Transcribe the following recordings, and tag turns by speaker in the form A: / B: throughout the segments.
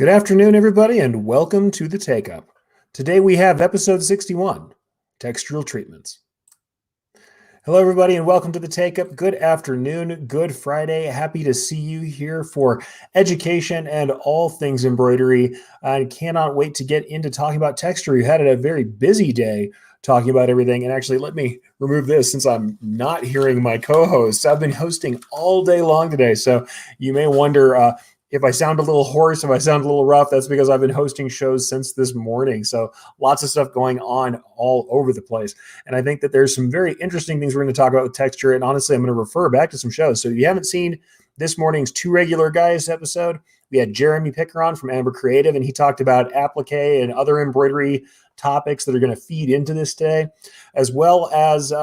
A: Good afternoon, everybody, and welcome to the Takeup. Today we have episode 61, Textural Treatments. Hello, everybody, and welcome to the Takeup. Good afternoon, good Friday. Happy to see you here for education and all things embroidery. I cannot wait to get into talking about texture. You had a very busy day talking about everything. And actually, let me remove this since I'm not hearing my co-hosts. I've been hosting all day long today, so you may wonder if I sound a little hoarse, if I sound a little rough, that's because I've been hosting shows since this morning. So lots of stuff going on all over the place. And I think that there's some very interesting things we're going to talk about with texture. And honestly, I'm going to refer back to some shows. So if you haven't seen this morning's Two Regular Guys episode, we had Jeremy Picker on from Amber Creative, and he talked about applique and other embroidery topics that are going to feed into this today, as well as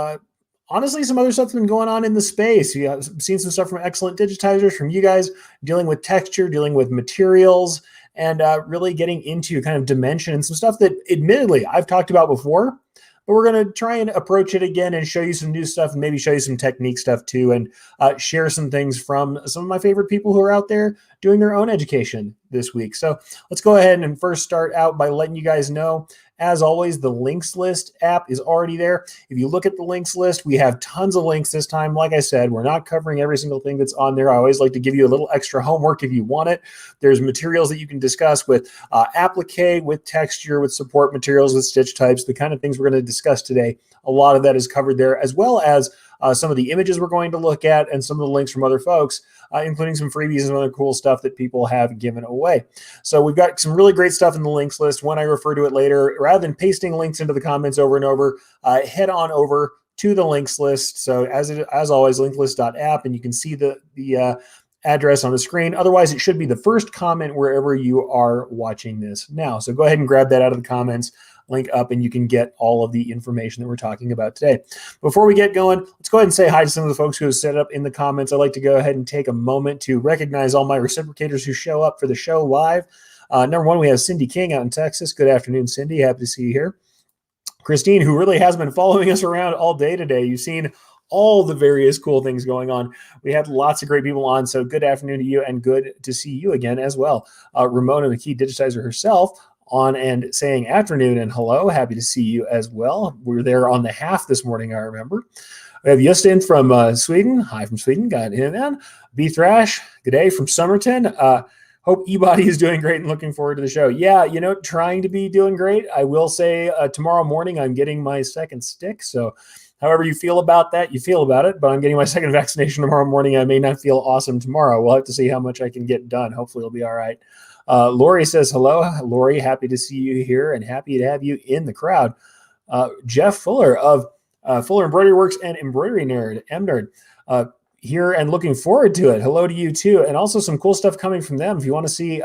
A: honestly, some other stuff's been going on in the space. I've seen some stuff from excellent digitizers, from you guys, dealing with texture, dealing with materials, and really getting into kind of dimension and some stuff that, admittedly, I've talked about before, but we're going to try and approach it again and show you some new stuff and maybe show you some technique stuff too, and share some things from some of my favorite people who are out there doing their own education this week. So let's go ahead and first start out by letting you guys know, as always, the links list app is already there. If you look at the links list, we have tons of links this time. Like I said, we're not covering every single thing that's on there. I always like to give you a little extra homework if you want it. There's materials that you can discuss with applique, with texture, with support materials, with stitch types, the kind of things we're going to discuss today. A lot of that is covered there, as well as some of the images we're going to look at and some of the links from other folks, including some freebies and other cool stuff that people have given away. So we've got some really great stuff in the links list. When I refer to it later, rather than pasting links into the comments over and over, head on over to the links list. So as always, linklist.app, and you can see the address on the screen. Otherwise, it should be the first comment wherever you are watching this now. So go ahead and grab that out of the comments, link up, and you can get all of the information that we're talking about today. Before we get going, let's go ahead and say hi to some of the folks who have set up in the comments. I'd like to go ahead and take a moment to recognize all my reciprocators who show up for the show live. Number one, we have Cindy King out in Texas. Good afternoon, Cindy. Happy to see you here. Christine, who really has been following us around all day today. You've seen all the various cool things going on. We had lots of great people on, so good afternoon to you, and good to see you again as well. Ramona, the key digitizer herself, on and saying afternoon and hello. Happy to see you as well. We're there on the half this morning, I remember. We have Justin from Sweden. Hi from Sweden. Got him in. B Thrash, good day from Somerton. Hope eBody is doing great and looking forward to the show. Yeah, trying to be doing great. I will say tomorrow morning I'm getting my second stick. So however you feel about that, you feel about it. But I'm getting my second vaccination tomorrow morning. I may not feel awesome tomorrow. We'll have to see how much I can get done. Hopefully it'll be all right. Lori says hello. Lori, happy to see you here and happy to have you in the crowd. Jeff Fuller of Fuller Embroidery Works and Embroidery Nerd, M-Nerd, here and looking forward to it. Hello to you too. And also some cool stuff coming from them. If you want to see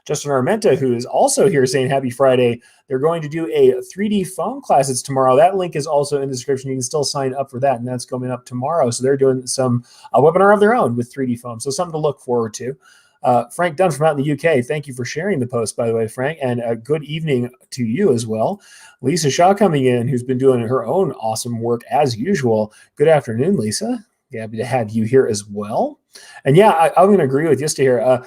A: Justin Armenta, who is also here saying happy Friday, they're going to do a 3D foam class. It's tomorrow. That link is also in the description. You can still sign up for that, and that's coming up tomorrow. So they're doing some webinar of their own with 3D foam. So something to look forward to. Frank Dunn from out in the UK, thank you for sharing the post, by the way, Frank, and a good evening to you as well. Lisa Shaw coming in, who's been doing her own awesome work as usual. Good afternoon, Lisa. Happy to have you here as well. And yeah, I'm going to agree with Yusta here.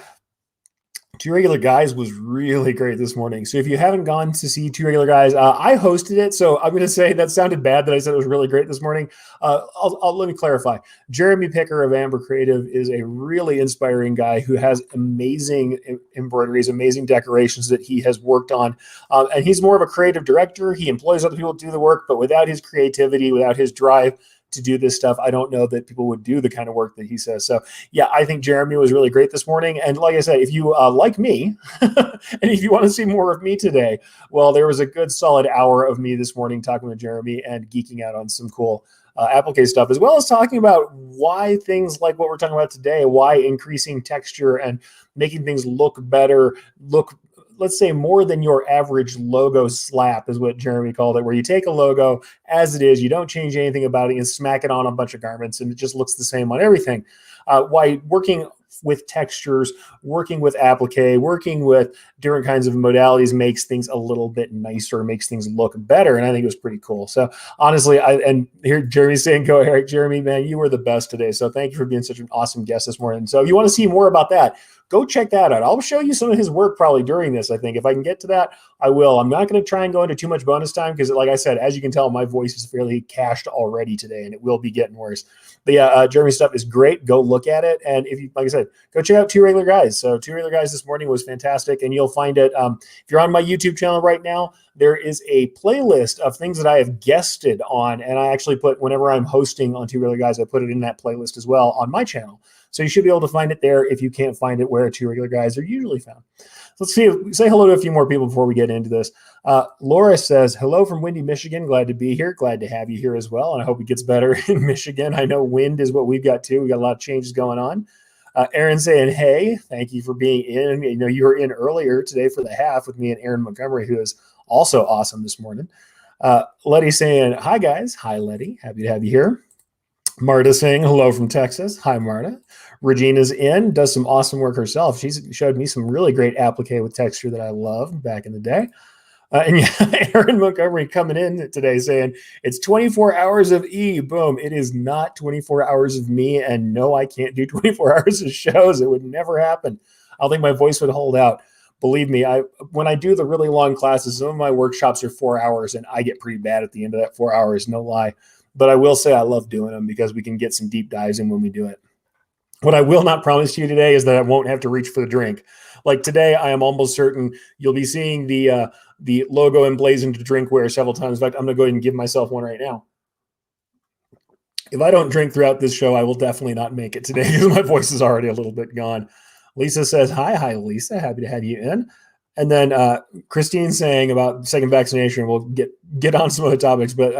A: Two Regular Guys was really great this morning. So if you haven't gone to see Two Regular Guys, I hosted it. So I'm going to say that sounded bad that I said it was really great this morning. Let me clarify. Jeremy Picker of Amber Creative is a really inspiring guy who has amazing embroideries, amazing decorations that he has worked on. And he's more of a creative director. He employs other people to do the work, but without his creativity, without his drive to do this stuff, I don't know that people would do the kind of work that he says. So yeah, I think Jeremy was really great this morning. And like I said, if you like me, and if you want to see more of me today, well, there was a good solid hour of me this morning talking with Jeremy and geeking out on some cool applique stuff, as well as talking about why things like what we're talking about today, why increasing texture and making things look better, let's say more than your average logo slap is what Jeremy called it, where you take a logo as it is, you don't change anything about it, and smack it on a bunch of garments, and it just looks the same on everything. Why working with textures, working with applique, working with different kinds of modalities makes things a little bit nicer, makes things look better. And I think it was pretty cool. So honestly, and here Jeremy's saying, go Eric. Jeremy, man, you were the best today. So thank you for being such an awesome guest this morning. So if you want to see more about that, go check that out. I'll show you some of his work probably during this. I think if I can get to that, I will. I'm not going to try and go into too much bonus time because, like I said, as you can tell, my voice is fairly cached already today, and it will be getting worse. But yeah, Jeremy's stuff is great. Go look at it, and if you, like I said, go check out Two Regular Guys. So Two Regular Guys this morning was fantastic, and you'll find it. If you're on my YouTube channel right now, there is a playlist of things that I have guested on, and I actually put whenever I'm hosting on Two Regular Guys, I put it in that playlist as well on my channel. So you should be able to find it there if you can't find it where Two Regular Guys are usually found. So let's say hello to a few more people before we get into this. Laura says, hello from windy Michigan. Glad to be here. Glad to have you here as well. And I hope it gets better in Michigan. I know wind is what we've got too. We got a lot of changes going on. Aaron saying, hey, thank you for being in. You know, you were in earlier today for the half with me and Aaron Montgomery, who is also awesome this morning. Letty saying, hi guys. Hi, Letty. Happy to have you here. Marta saying hello from Texas. Hi, Marta. Regina's in, does some awesome work herself. She's showed me some really great applique with texture that I loved back in the day. And yeah, Aaron Montgomery coming in today saying it's 24 hours of E. Boom. It is not 24 hours of me. And no, I can't do 24 hours of shows. It would never happen. I don't think my voice would hold out. Believe me, when I do the really long classes, some of my workshops are 4 hours, and I get pretty bad at the end of that 4 hours, no lie. But I will say I love doing them because we can get some deep dives in when we do it. What I will not promise you today is that I won't have to reach for the drink. Like today, I am almost certain you'll be seeing the logo emblazoned to drinkware several times. In fact, I'm going to go ahead and give myself one right now. If I don't drink throughout this show, I will definitely not make it today because my voice is already a little bit gone. Lisa says, hi, Lisa. Happy to have you in. And then Christine saying about second vaccination. We'll get on some other topics, but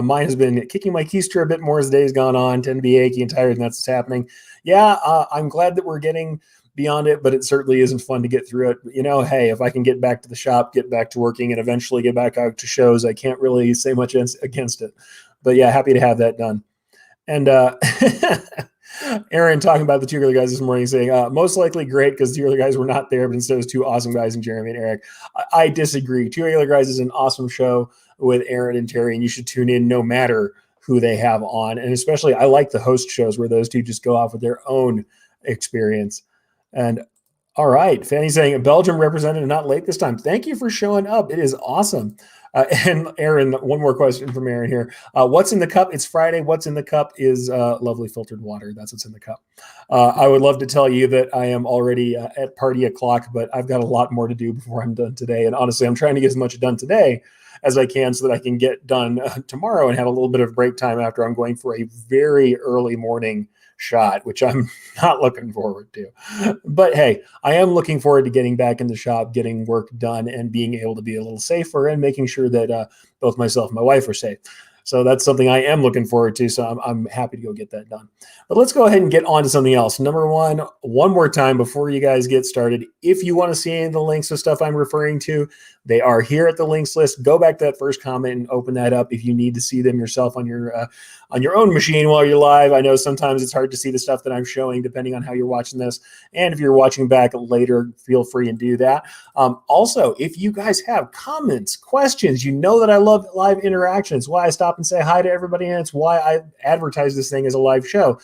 A: mine has been kicking my keister a bit more as the day's gone on, tend to be achy and tired, and that's what's happening. Yeah, I'm glad that we're getting beyond it, but it certainly isn't fun to get through it. You know, hey, if I can get back to the shop, get back to working, and eventually get back out to shows, I can't really say much against it. But yeah, happy to have that done. And Aaron talking about the Two Regular Guys this morning saying, most likely great because the Two Regular Guys were not there, but instead it was two awesome guys in Jeremy and Eric. I disagree. Two Regular Guys is an awesome show with Aaron and Terry, and you should tune in no matter who they have on. And especially I like the host shows where those two just go off with their own experience. And all right, Fanny saying Belgium represented and not late this time. Thank you for showing up. It is awesome. And Aaron, one more question from Aaron here. What's in the cup? It's Friday. What's in the cup is lovely filtered water. That's what's in the cup. I would love to tell you that I am already at party o'clock, but I've got a lot more to do before I'm done today. And honestly, I'm trying to get as much done today as I can so that I can get done tomorrow and have a little bit of break time after I'm going for a very early morning shot, which I'm not looking forward to. But hey, I am looking forward to getting back in the shop, getting work done, and being able to be a little safer and making sure that both myself and my wife are safe. So that's something I am looking forward to. So I'm happy to go get that done. But let's go ahead and get on to something else. Number one more time before you guys get started, if you want to see any of the links of stuff I'm referring to, they are here at the links list. Go back to that first comment and open that up if you need to see them yourself on your own machine while you're live. I know sometimes it's hard to see the stuff that I'm showing depending on how you're watching this. And if you're watching back later, feel free and do that. Also, if you guys have comments, questions, you know that I love live interactions. Why I stop and say hi to everybody, and it's why I advertise this thing as a live show.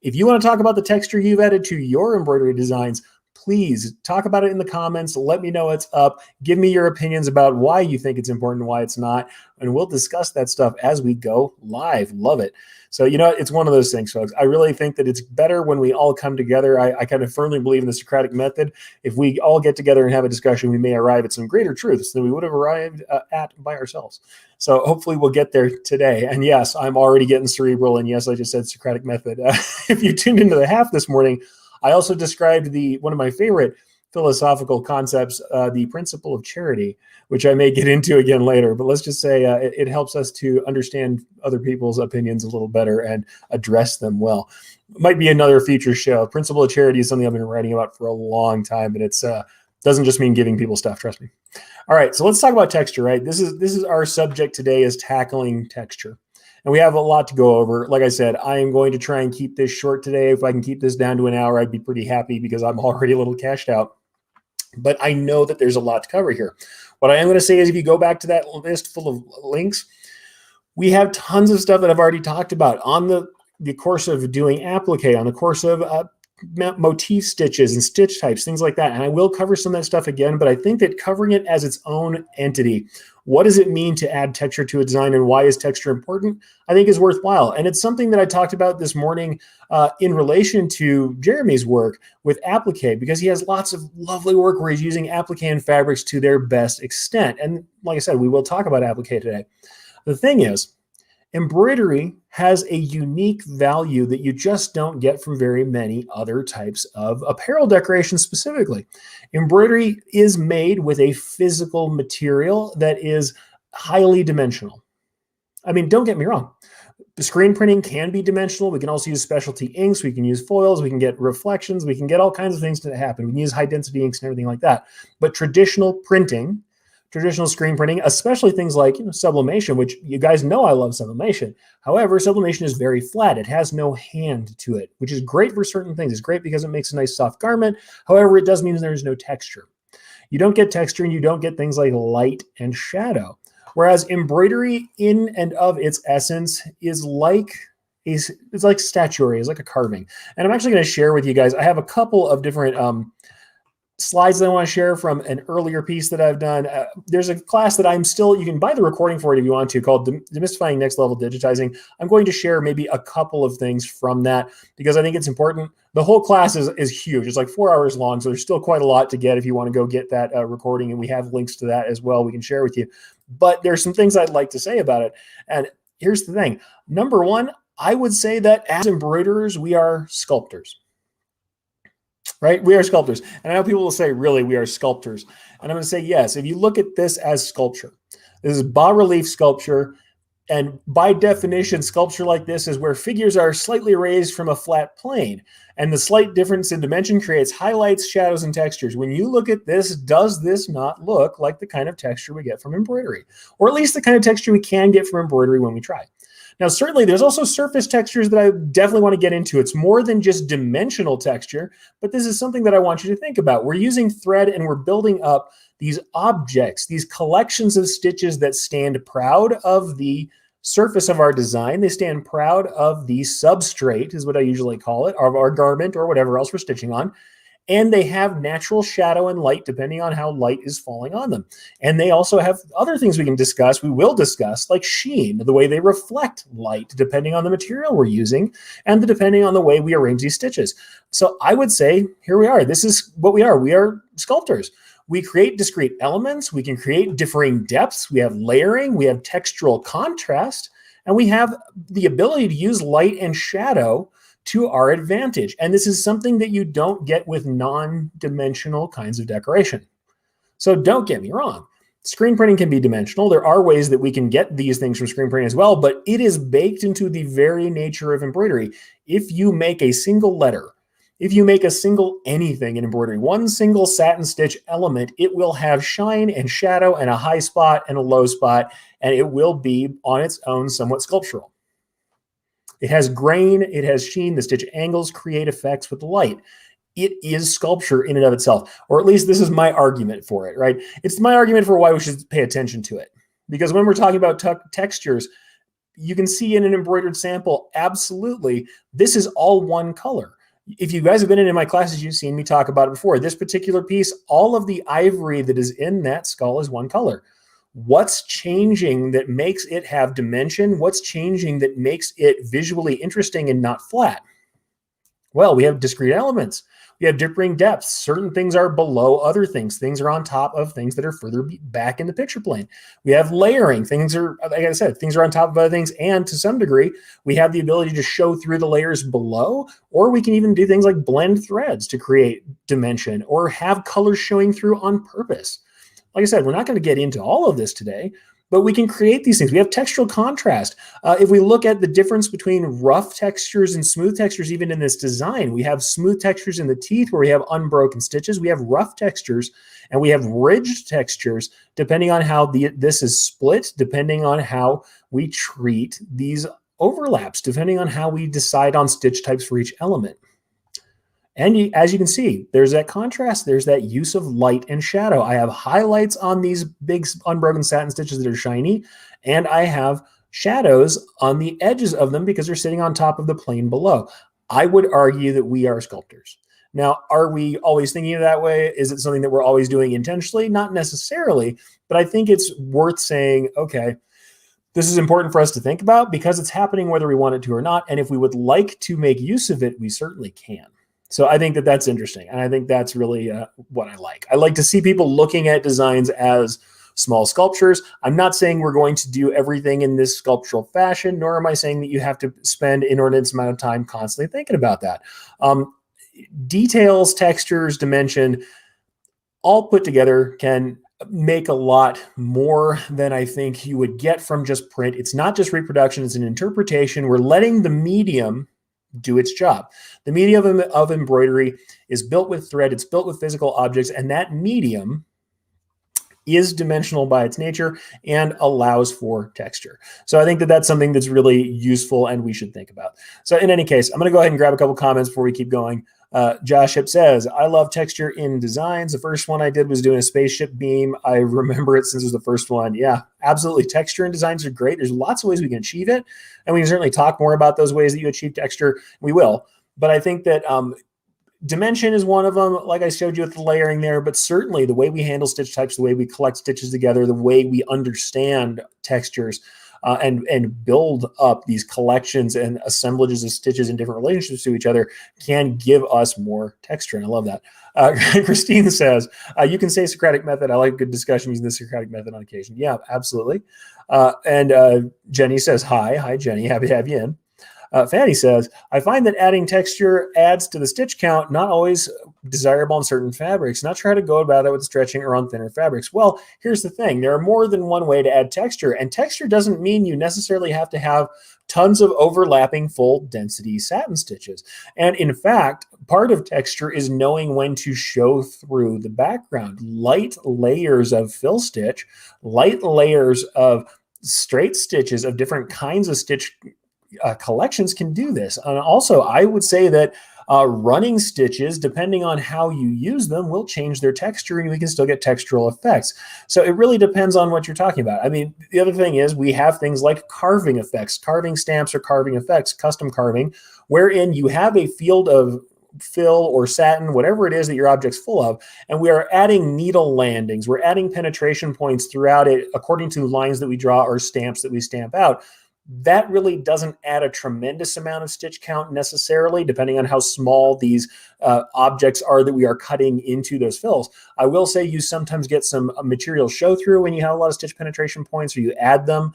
A: If you want to talk about the texture you've added to your embroidery designs, please talk about it in the comments. Let me know what's up. Give me your opinions about why you think it's important and why it's not. And we'll discuss that stuff as we go live. Love it. So, you know, it's one of those things, folks. I really think that it's better when we all come together. I kind of firmly believe in the Socratic method. If we all get together and have a discussion, we may arrive at some greater truths than we would have arrived at by ourselves. So hopefully we'll get there today. And yes, I'm already getting cerebral. And yes, I just said Socratic method. If you tuned into the half this morning, I also described one of my favorite philosophical concepts, the principle of charity, which I may get into again later. But let's just say it helps us to understand other people's opinions a little better and address them well. Might be another future show. Principle of charity is something I've been writing about for a long time, and it's doesn't just mean giving people stuff. Trust me. All right, so let's talk about texture. Right, this is our subject today is tackling texture. And we have a lot to go over. Like I said, I am going to try and keep this short today. If I can keep this down to an hour, I'd be pretty happy because I'm already a little cashed out. But I know that there's a lot to cover here. What I am going to say is if you go back to that list full of links, we have tons of stuff that I've already talked about on the course of doing applique, on the course of motif stitches and stitch types, things like that. And I will cover some of that stuff again, but I think that covering it as its own entity, what does it mean to add texture to a design and why is texture important, I think is worthwhile. And it's something that I talked about this morning in relation to Jeremy's work with applique, because he has lots of lovely work where he's using applique and fabrics to their best extent. And like I said, we will talk about applique today. The thing is, embroidery has a unique value that you just don't get from very many other types of apparel decoration specifically. Embroidery is made with a physical material that is highly dimensional. I mean, don't get me wrong. The screen printing can be dimensional. We can also use specialty inks. We can use foils. We can get reflections. We can get all kinds of things to happen. We can use high density inks and everything like that. But traditional printing, traditional screen printing, especially things like sublimation, which you guys know I love sublimation. However, sublimation is very flat. It has no hand to it, which is great for certain things. It's great because it makes a nice soft garment. However, it does mean there's no texture. You don't get texture and you don't get things like light and shadow. Whereas embroidery in and of its essence is like it's like statuary, it's like a carving. And I'm actually going to share with you guys, I have a couple of different slides that I want to share from an earlier piece that I've done. There's a class that you can buy the recording for it if you want to, called Demystifying Next Level Digitizing. I'm going to share maybe a couple of things from that because I think it's important. The whole class is huge. It's like 4 hours long, so there's still quite a lot to get if you want to go get that recording, and we have links to that as well we can share with you. But there's some things I'd like to say about it. And here's the thing. Number one, I would say that as embroiderers, we are sculptors. Right? We are sculptors. And I know people will say, really, we are sculptors. And I'm going to say, yes, if you look at this as sculpture, this is bas-relief sculpture. And by definition, sculpture like this is where figures are slightly raised from a flat plane. And the slight difference in dimension creates highlights, shadows, and textures. When you look at this, does this not look like the kind of texture we get from embroidery? Or at least the kind of texture we can get from embroidery when we try. Now, certainly, there's also surface textures that I definitely want to get into. It's more than just dimensional texture, but this is something that I want you to think about. We're using thread and we're building up these objects, these collections of stitches that stand proud of the surface of our design. They stand proud of the substrate, is what I usually call it, of our garment or whatever else we're stitching on. And they have natural shadow and light depending on how light is falling on them. And they also have other things we can discuss, we will discuss, like sheen, the way they reflect light depending on the material we're using and depending on the way we arrange these stitches. So I would say, here we are. This is what we are. We are sculptors. We create discrete elements. We can create differing depths. We have layering. We have textural contrast. And we have the ability to use light and shadow to our advantage. And this is something that you don't get with non-dimensional kinds of decoration. So don't get me wrong. Screen printing can be dimensional. There are ways that we can get these things from screen printing as well, but it is baked into the very nature of embroidery. If you make a single letter, if you make a single anything in embroidery, one single satin stitch element, it will have shine and shadow and a high spot and a low spot, and it will be on its own somewhat sculptural. It has grain, it has sheen, the stitch angles create effects with the light. It is sculpture in and of itself, or at least this is my argument for it, right? It's my argument for why we should pay attention to it. Because when we're talking about textures, you can see in an embroidered sample, absolutely, this is all one color. If you guys have been in my classes, you've seen me talk about it before. This particular piece, all of the ivory that is in that skull is one color. What's changing that makes it have dimension? What's changing that makes it visually interesting and not flat? Well, we have discrete elements. We have differing depths. Certain things are below other things. Things are on top of things that are further back in the picture plane. We have layering. Things are, like I said, things are on top of other things. And to some degree, we have the ability to show through the layers below, or we can even do things like blend threads to create dimension or have colors showing through on purpose. Like I said, we're not going to get into all of this today, But we can create these things. We have textural contrast. If we look at the difference between rough textures and smooth textures, even in this design, we have smooth textures in the teeth where we have unbroken stitches. We have rough textures and we have ridged textures, depending on how this is split, depending on how we treat these overlaps, depending on how we decide on stitch types for each element. And as you can see, there's that contrast. There's that use of light and shadow. I have highlights on these big unbroken satin stitches that are shiny, and I have shadows on the edges of them because they're sitting on top of the plane below. I would argue that we are sculptors. Now, are we always thinking of that way? Is it something that we're always doing intentionally? Not necessarily, but I think it's worth saying, okay, this is important for us to think about because it's happening whether we want it to or not. And if we would like to make use of it, we certainly can. So I think that that's interesting. And I think that's really what I like. I like to see people looking at designs as small sculptures. I'm not saying we're going to do everything in this sculptural fashion, nor am I saying that you have to spend inordinate amount of time constantly thinking about that. Details, textures, dimension, all put together can make a lot more than I think you would get from just print. It's not just reproduction, it's an interpretation. We're letting the medium do its job. The medium of embroidery is built with thread, it's built with physical objects, and that medium is dimensional by its nature and allows for texture. So I think that that's something that's really useful and we should think about. So in any case, I'm going to go ahead and grab a couple comments before we keep going. Josh Hip says, I love texture in designs. The first one I did was doing a spaceship beam. I remember it since it was the first one. Yeah, absolutely. Texture in designs are great. There's lots of ways we can achieve it. And we can certainly talk more about those ways that you achieve texture. We will. But I think that dimension is one of them, like I showed you with the layering there, but certainly the way we handle stitch types, the way we collect stitches together, the way we understand textures and build up these collections and assemblages of stitches in different relationships to each other can give us more texture. And I love that. Christine says, you can say Socratic method. I like a good discussion using the Socratic method on occasion. Yeah, absolutely. And Jenny says, hi, Jenny. Happy to have you in. Fanny says, I find that adding texture adds to the stitch count, not always desirable on certain fabrics. Not try to go about it with stretching or on thinner fabrics. Well, here's the thing. There are more than one way to add texture, and texture doesn't mean you necessarily have to have tons of overlapping full density satin stitches. And in fact, part of texture is knowing when to show through the background. Light layers of fill stitch, light layers of straight stitches of different kinds of stitch collections can do this. And also, I would say that running stitches, depending on how you use them, will change their texture and we can still get textural effects. So it really depends on what you're talking about. I mean, the other thing is we have things like carving effects, carving stamps or carving effects, custom carving, wherein you have a field of fill or satin, whatever it is that your object's full of, and we are adding needle landings. We're adding penetration points throughout it according to lines that we draw or stamps that we stamp out. That really doesn't add a tremendous amount of stitch count necessarily, depending on how small these objects are that we are cutting into those fills. I will say you sometimes get some material show through when you have a lot of stitch penetration points or you add them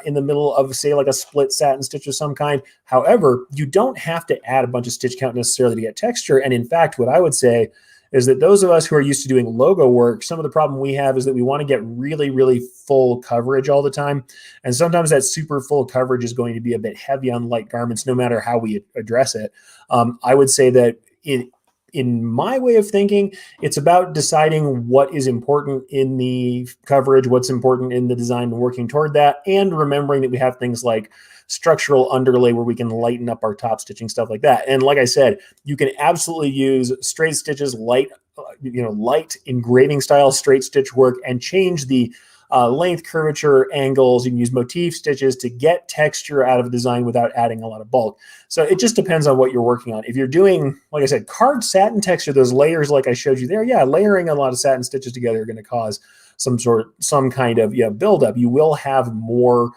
A: in the middle of, say, like a split satin stitch of some kind. However, you don't have to add a bunch of stitch count necessarily to get texture. And in fact, what I would say is that those of us who are used to doing logo work, some of the problem we have is that we want to get really, really full coverage all the time. And sometimes that super full coverage is going to be a bit heavy on light garments, no matter how we address it. I would say that in my way of thinking, it's about deciding what is important in the coverage, what's important in the design and working toward that, and remembering that we have things like structural underlay where we can lighten up our top stitching, stuff like that. And like I said, you can absolutely use straight stitches, light engraving style straight stitch work, and change the length, curvature, angles. You can use motif stitches to get texture out of a design without adding a lot of bulk. So it just depends on what you're working on. If you're doing, like I said, carved satin texture, those layers like I showed you there, yeah, layering a lot of satin stitches together are going to cause some kind of buildup. You will have more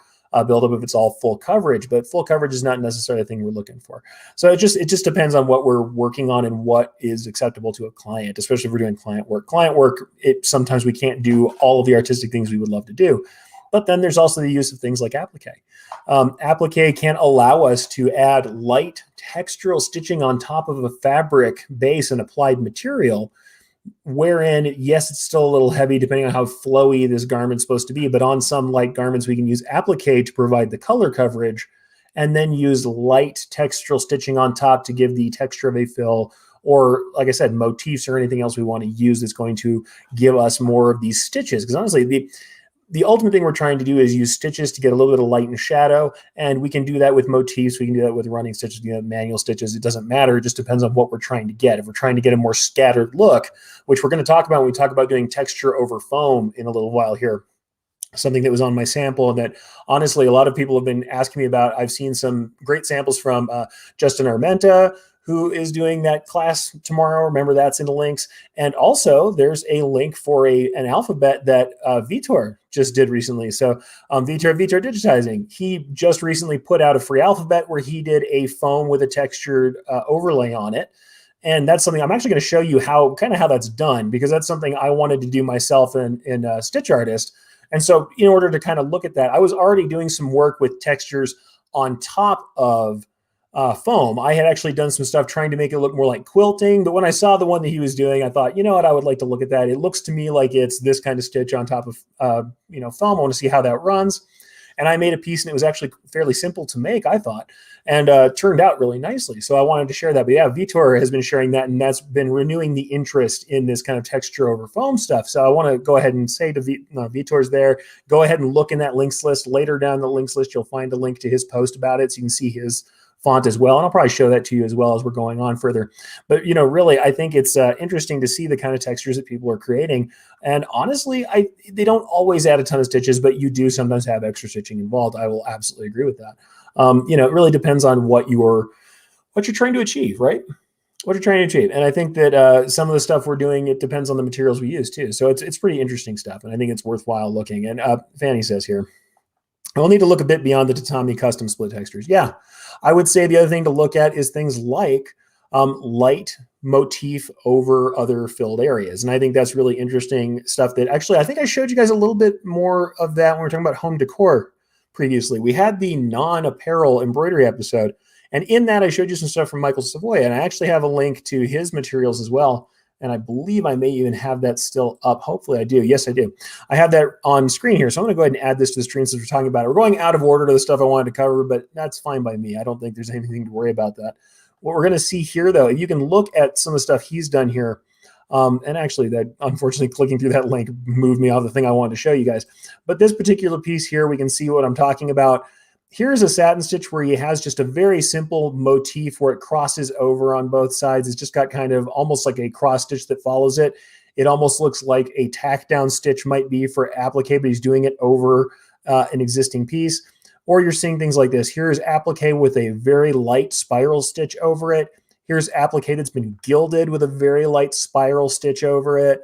A: buildup if it's all full coverage, but full coverage is not necessarily the thing we're looking for. So it just depends on what we're working on and what is acceptable to a client, especially if we're doing client work. Client work, sometimes we can't do all of the artistic things we would love to do. But then there's also the use of things like applique. Applique can allow us to add light textural stitching on top of a fabric base and applied material wherein, yes, it's still a little heavy depending on how flowy this garment's supposed to be, but on some light garments, we can use applique to provide the color coverage and then use light textural stitching on top to give the texture of a fill, or like I said, motifs or anything else we want to use that's going to give us more of these stitches. Because honestly, the ultimate thing we're trying to do is use stitches to get a little bit of light and shadow. And we can do that with motifs. We can do that with running stitches, manual stitches. It doesn't matter. It just depends on what we're trying to get. If we're trying to get a more scattered look, which we're going to talk about when we talk about doing texture over foam in a little while here, something that was on my sample and that honestly, a lot of people have been asking me about. I've seen some great samples from Justin Armenta, who is doing that class tomorrow. Remember, that's in the links. And also there's a link for an alphabet that Vitor just did recently. So Vitor Digitizing, he just recently put out a free alphabet where he did a foam with a textured overlay on it. And that's something I'm actually going to show you how that's done, because that's something I wanted to do myself in Stitch Artist. And so in order to kind of look at that, I was already doing some work with textures on top of foam. I had actually done some stuff trying to make it look more like quilting, but when I saw the one that he was doing, I thought, you know what, I would like to look at that. It looks to me like it's this kind of stitch on top of foam. I want to see how that runs. And I made a piece, and it was actually fairly simple to make, I thought, and turned out really nicely. So I wanted to share that. But yeah, Vitor has been sharing that, and that's been renewing the interest in this kind of texture over foam stuff. So I want to go ahead and say to Vitor's there, go ahead and look in that links list. Later down the links list, you'll find a link to his post about it, so you can see his font as well. And I'll probably show that to you as well as we're going on further. But, really, I think it's interesting to see the kind of textures that people are creating. And honestly, they don't always add a ton of stitches, but you do sometimes have extra stitching involved. I will absolutely agree with that. It really depends on what you're trying to achieve, right? What you're trying to achieve. And I think that some of the stuff we're doing, it depends on the materials we use too. So it's pretty interesting stuff. And I think it's worthwhile looking. And Fanny says here, I'll need to look a bit beyond the tatami custom split textures. Yeah, I would say the other thing to look at is things like light motif over other filled areas. And I think that's really interesting stuff that actually, I think I showed you guys a little bit more of that when we were talking about home decor previously. We had the non-apparel embroidery episode, and in that I showed you some stuff from Michael Savoy, and I actually have a link to his materials as well. And I believe I may even have that still up. Hopefully I do. Yes, I do. I have that on screen here. So I'm going to go ahead and add this to the screen since we're talking about it. We're going out of order to the stuff I wanted to cover, but that's fine by me. I don't think there's anything to worry about that. What we're going to see here, though, you can look at some of the stuff he's done here. And actually, that unfortunately, clicking through that link moved me off the thing I wanted to show you guys. But this particular piece here, we can see what I'm talking about. Here's a satin stitch where he has just a very simple motif where it crosses over on both sides. It's just got kind of almost like a cross stitch that follows it. It almost looks like a tack down stitch might be for applique, but he's doing it over an existing piece. Or you're seeing things like this. Here's applique with a very light spiral stitch over it. Here's applique that's been gilded with a very light spiral stitch over it.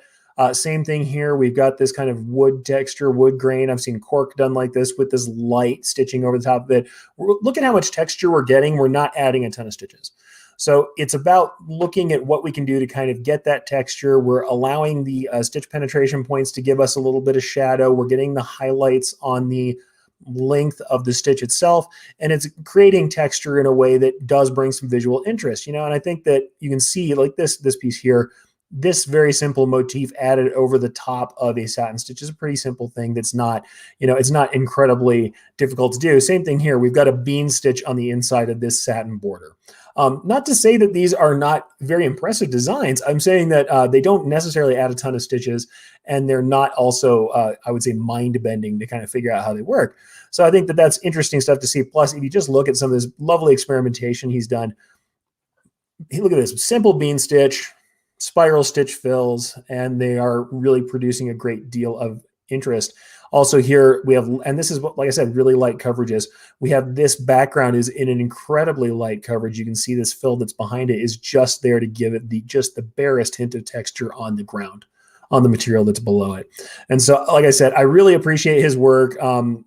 A: Same thing here. We've got this kind of wood texture, wood grain. I've seen cork done like this with this light stitching over the top of it. Look at how much texture we're getting. We're not adding a ton of stitches. So it's about looking at what we can do to kind of get that texture. We're allowing the stitch penetration points to give us a little bit of shadow. We're getting the highlights on the length of the stitch itself, and it's creating texture in a way that does bring some visual interest, and I think that you can see like this piece here, this very simple motif added over the top of a satin stitch is a pretty simple thing that's not, it's not incredibly difficult to do. Same thing here. We've got a bean stitch on the inside of this satin border. Not to say that these are not very impressive designs. I'm saying that they don't necessarily add a ton of stitches, and they're not also, I would say, mind-bending to kind of figure out how they work. So I think that that's interesting stuff to see. Plus, if you just look at some of this lovely experimentation he's done, look at this, simple bean stitch, spiral stitch fills, and they are really producing a great deal of interest. Also here we have, and this is what, like I said, really light coverages. We have this background is in an incredibly light coverage. You can see this fill that's behind it is just there to give it just the barest hint of texture on the ground, on the material that's below it. And so, like I said, I really appreciate his work.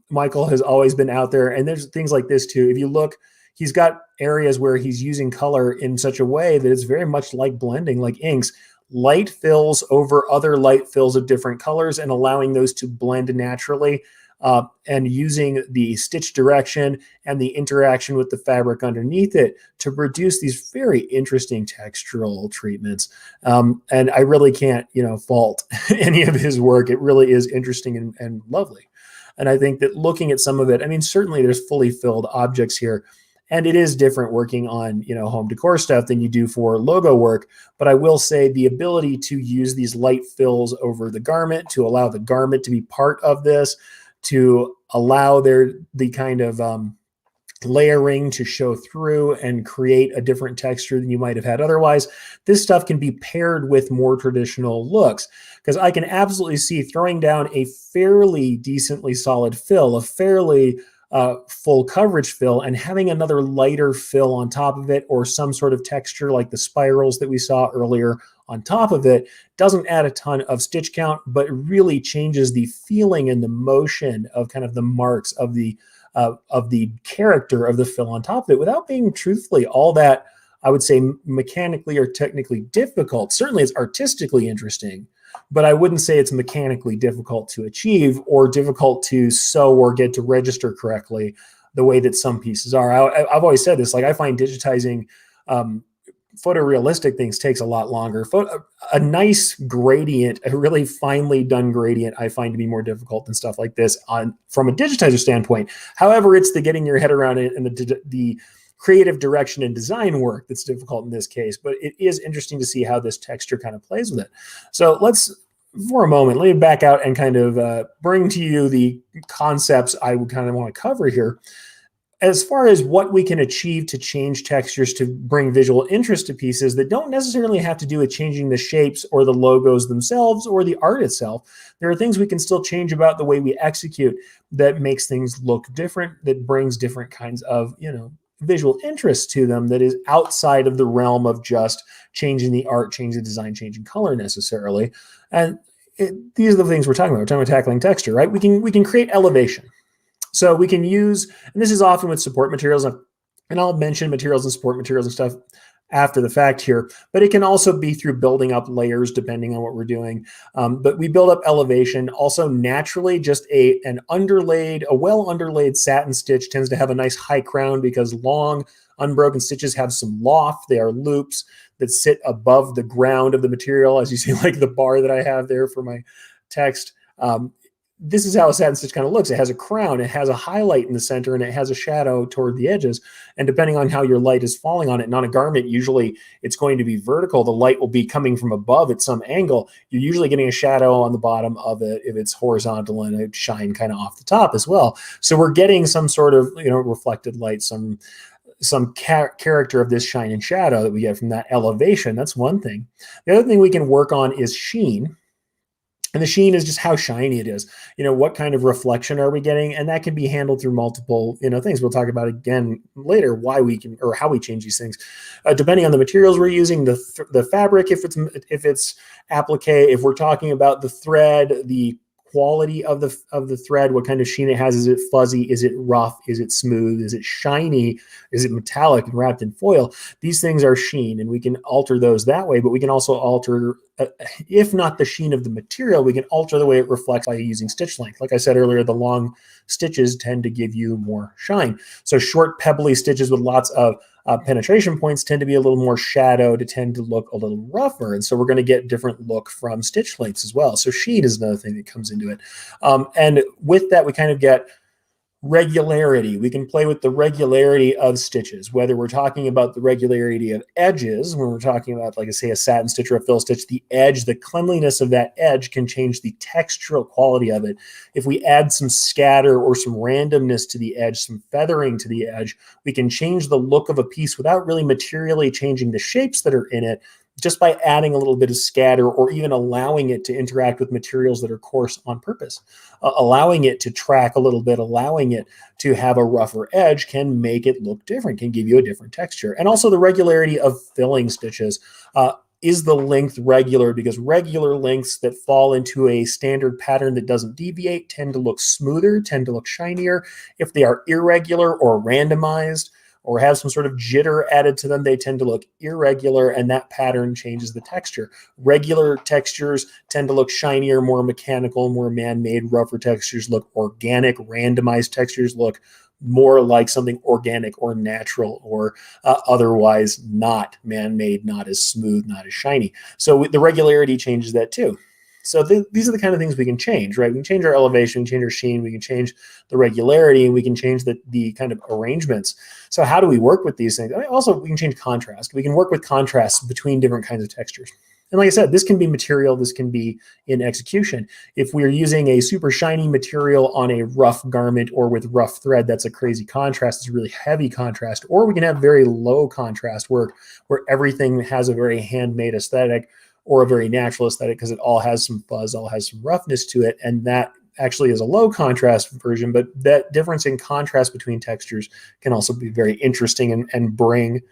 A: Michael has always been out there, and there's things like this too. If you look, he's got areas where he's using color in such a way that it's very much like blending, like inks. light fills over other light fills of different colors and allowing those to blend naturally, and using the stitch direction and the interaction with the fabric underneath it to produce these very interesting textural treatments. And I really can't, fault any of his work. It really is interesting and lovely. And I think that looking at some of it, I mean, certainly there's fully filled objects here, and it is different working on, home decor stuff than you do for logo work. But I will say the ability to use these light fills over the garment, to allow the garment to be part of this, to allow the kind of layering to show through and create a different texture than you might have had otherwise. This stuff can be paired with more traditional looks, because I can absolutely see throwing down a fairly decently solid fill, a fairly full coverage fill, and having another lighter fill on top of it, or some sort of texture like the spirals that we saw earlier on top of it, doesn't add a ton of stitch count, but it really changes the feeling and the motion of kind of the marks of the character of the fill on top of it, without being truthfully all that, I would say, mechanically or technically difficult. Certainly it's artistically interesting, but I wouldn't say it's mechanically difficult to achieve or difficult to sew or get to register correctly the way that some pieces are. I've always said this, like, I find digitizing photorealistic things takes a lot longer. A nice gradient, a really finely done gradient, I find to be more difficult than stuff like this from a digitizer standpoint. However, it's the getting your head around it and the creative direction and design work that's difficult in this case. But it is interesting to see how this texture kind of plays with it. So let's, for a moment, let me back out and kind of bring to you the concepts I would kind of want to cover here. As far as what we can achieve to change textures to bring visual interest to pieces that don't necessarily have to do with changing the shapes or the logos themselves or the art itself, there are things we can still change about the way we execute that makes things look different, that brings different kinds of, visual interest to them, that is outside of the realm of just changing the art, changing the design, changing color necessarily. And these are the things we're talking about. We're talking about tackling texture, right? We can create elevation. So we can use, and this is often with support materials, and I'll mention materials and support materials and stuff after the fact here, but it can also be through building up layers depending on what we're doing. But we build up elevation. Also, naturally, just a well underlaid satin stitch tends to have a nice high crown, because long unbroken stitches have some loft. They are loops that sit above the ground of the material, as you see, like the bar that I have there for my text. This is how a satin stitch kind of looks. It has a crown, it has a highlight in the center, and it has a shadow toward the edges. And depending on how your light is falling on it, and on a garment, usually it's going to be vertical. The light will be coming from above at some angle. You're usually getting a shadow on the bottom of it if it's horizontal, and it shine kind of off the top as well. So we're getting some sort of, reflected light, some character of this shine and shadow that we get from that elevation. That's one thing. The other thing we can work on is sheen. And the sheen is just how shiny it is. What kind of reflection are we getting? And that can be handled through multiple, things. We'll talk about again later why we can, or how we change these things, depending on the materials we're using, the fabric, if it's applique, if we're talking about the thread, the quality of the thread, what kind of sheen it has. Is it fuzzy? Is it rough? Is it smooth? Is it shiny? Is it metallic and wrapped in foil? These things are sheen, and we can alter those that way, but we can also alter, if not the sheen of the material, we can alter the way it reflects by using stitch length. Like I said earlier, the long stitches tend to give you more shine. So short, pebbly stitches with lots of penetration points tend to be a little more shadowed, tend to look a little rougher. And so we're going to get different look from stitch lengths as well. So sheen is another thing that comes into it. And with that, we kind of get regularity. We can play with the regularity of stitches, whether we're talking about the regularity of edges, when we're talking about, like I say, a satin stitch or a fill stitch, the edge, the cleanliness of that edge can change the textural quality of it. If we add some scatter or some randomness to the edge, some feathering to the edge, we can change the look of a piece without really materially changing the shapes that are in it, just by adding a little bit of scatter, or even allowing it to interact with materials that are coarse on purpose. Allowing it to track a little bit, allowing it to have a rougher edge can make it look different, can give you a different texture. And also the regularity of filling stitches. Is the length regular? Because regular lengths that fall into a standard pattern that doesn't deviate tend to look smoother, tend to look shinier. If they are irregular or randomized, or have some sort of jitter added to them, they tend to look irregular, and that pattern changes the texture. Regular textures tend to look shinier, more mechanical, more man-made. Rougher textures look organic. Randomized textures look more like something organic or natural, or otherwise not man-made, not as smooth, not as shiny. So the regularity changes that too. So these are the kind of things we can change, right? We can change our elevation, we can change our sheen, we can change the regularity, and we can change the kind of arrangements. So how do we work with these things? I mean, also, we can change contrast. We can work with contrasts between different kinds of textures. And like I said, this can be material, this can be in execution. If we're using a super shiny material on a rough garment or with rough thread, that's a crazy contrast. It's a really heavy contrast. Or we can have very low contrast work where everything has a very handmade aesthetic or a very natural aesthetic because it all has some fuzz, all has some roughness to it. And that actually is a low contrast version, but that difference in contrast between textures can also be very interesting and bring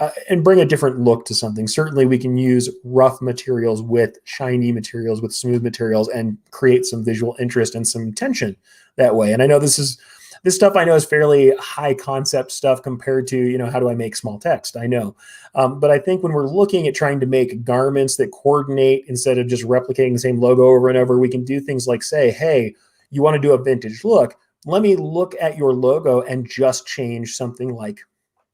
A: a different look to something. Certainly we can use rough materials with shiny materials, with smooth materials, and create some visual interest and some tension that way. And I know this stuff I know is fairly high concept stuff compared to, you know, how do I make small text? I know. But I think when we're looking at trying to make garments that coordinate instead of just replicating the same logo over and over, we can do things like say, hey, you want to do a vintage look. Let me look at your logo and just change something like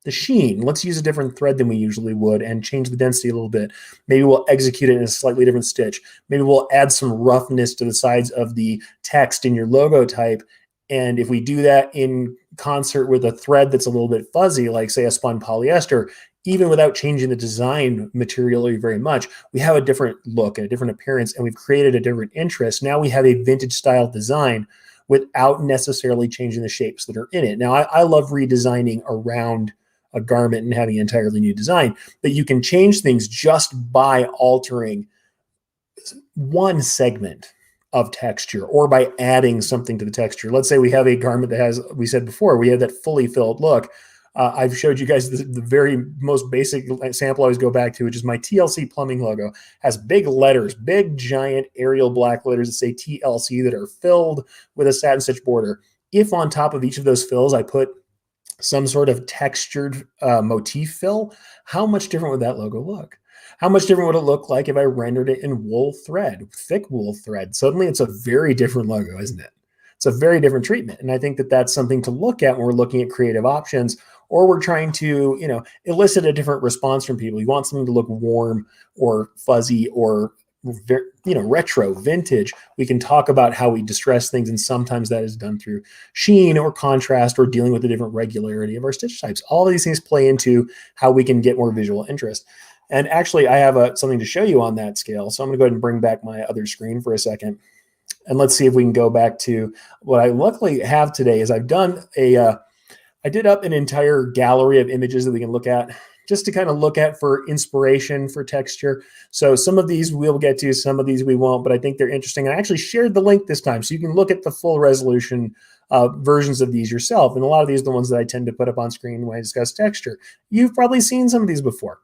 A: the sheen. Let's use a different thread than we usually would and change the density a little bit. Maybe we'll execute it in a slightly different stitch. Maybe we'll add some roughness to the sides of the text in your logo type. And if we do that in concert with a thread that's a little bit fuzzy, like say a spun polyester, even without changing the design materially very much, we have a different look and a different appearance, and we've created a different interest. Now we have a vintage style design without necessarily changing the shapes that are in it. Now, I love redesigning around a garment and having an entirely new design, but you can change things just by altering one segment of texture or by adding something to the texture. Let's say we have a garment that has, we said before, we have that fully filled look. I've showed you guys the very most basic sample I always go back to, which is my TLC plumbing logo. Has big letters, big giant Arial black letters that say TLC that are filled with a satin stitch border. If on top of each of those fills I put some sort of textured motif fill, how much different would that logo look? How much different would it look like if I rendered it in wool thread, thick wool thread? Suddenly it's a very different logo, isn't it? It's a very different treatment. And I think that that's something to look at when we're looking at creative options, or we're trying to, you know, elicit a different response from people. You want something to look warm or fuzzy or, you know, retro, vintage. We can talk about how we distress things, and sometimes that is done through sheen or contrast or dealing with the different regularity of our stitch types. All of these things play into how we can get more visual interest. And actually, I have something to show you on that scale. So I'm going to go ahead and bring back my other screen for a second. And let's see if we can go back to what I luckily have today. Is I've done I did up an entire gallery of images that we can look at just to kind of look at for inspiration for texture. So some of these we'll get to, some of these we won't, but I think they're interesting. And I actually shared the link this time, so you can look at the full resolution versions of these yourself. And a lot of these are the ones that I tend to put up on screen when I discuss texture. You've probably seen some of these before,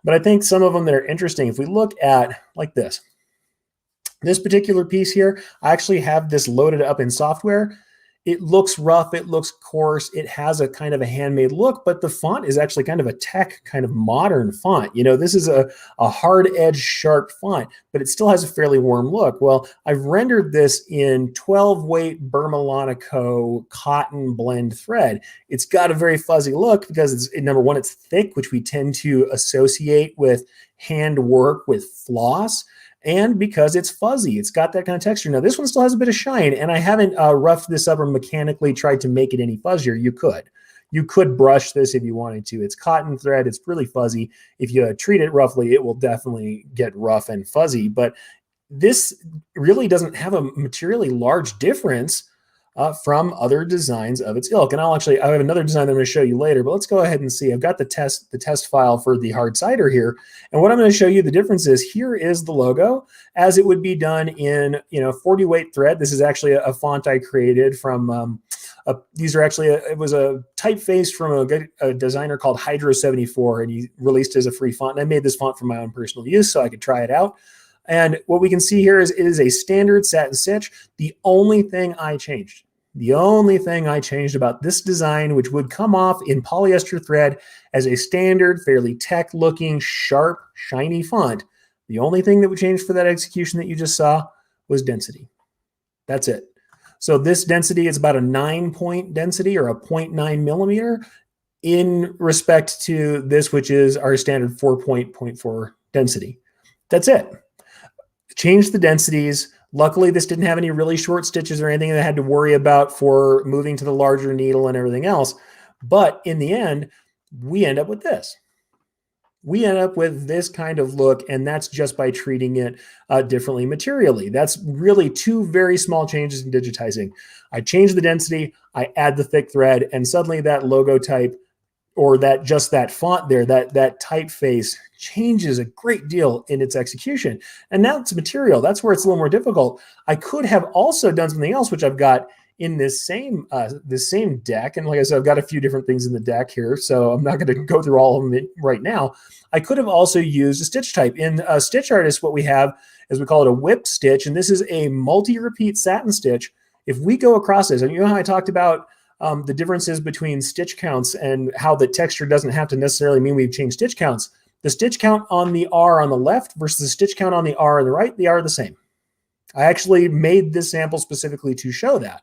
A: but I think some of them that are interesting, if we look at like this particular piece here, I actually have this loaded up in software. It looks rough, it looks coarse, it has a kind of a handmade look, but the font is actually kind of a tech, kind of modern font. You know, this is a hard edge, sharp font, but it still has a fairly warm look. Well, I've rendered this in 12 weight Burma Lanico cotton blend thread. It's got a very fuzzy look because it's, number one, it's thick, which we tend to associate with hand work with floss. And because it's fuzzy, it's got that kind of texture. Now, this one still has a bit of shine, and I haven't roughed this up or mechanically tried to make it any fuzzier. You could brush this if you wanted to. It's cotton thread. It's really fuzzy. If you treat it roughly, it will definitely get rough and fuzzy. But this really doesn't have a materially large difference from other designs of its ilk. And I have another design that I'm going to show you later, but let's go ahead and see. I've got the test file for the hard cider here. And what I'm going to show you the difference is, here is the logo as it would be done in, 40 weight thread. This is actually a font I created from, it was a typeface from a designer called Hydro 74, and he released it as a free font. And I made this font for my own personal use so I could try it out. And what we can see here is it is a standard satin stitch. The only thing I changed The only thing I changed about this design, which would come off in polyester thread as a standard, fairly tech-looking, sharp, shiny font, the only thing that would change for that execution that you just saw was density. That's it. So this density is about a 9-point density or a 0.9 millimeter in respect to this, which is our standard 4.4 density. That's it. Change the densities. Luckily, this didn't have any really short stitches or anything that I had to worry about for moving to the larger needle and everything else. But in the end, we end up with this. We end up with this kind of look, and that's just by treating it differently materially. That's really two very small changes in digitizing. I change the density, I add the thick thread, and suddenly that logo type or that font there, that typeface changes a great deal in its execution. And now it's material. That's where it's a little more difficult. I could have also done something else, which I've got in this same deck. And like I said, I've got a few different things in the deck here, so I'm not going to go through all of them right now. I could have also used a stitch type. In Stitch Artist, what we have is we call it a whip stitch, and this is a multi-repeat satin stitch. If we go across this, and you know how I talked about the differences between stitch counts and how the texture doesn't have to necessarily mean we've changed stitch counts. The stitch count on the R on the left versus the stitch count on the R on the right, they are the same. I actually made this sample specifically to show that.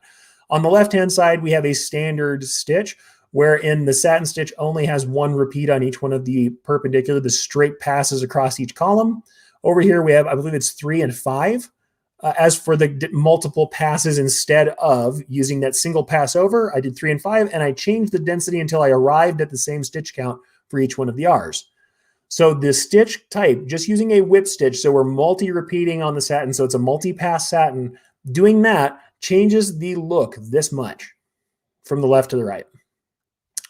A: On the left-hand side, we have a standard stitch, wherein the satin stitch only has one repeat on each one of the perpendicular, the straight passes across each column. Over here, we have, I believe it's 3 and 5. As for the multiple passes, instead of using that single pass over, I did 3 and 5, and I changed the density until I arrived at the same stitch count for each one of the R's. So the stitch type, just using a whip stitch, so we're multi-repeating on the satin, so it's a multi-pass satin, doing that changes the look this much from the left to the right.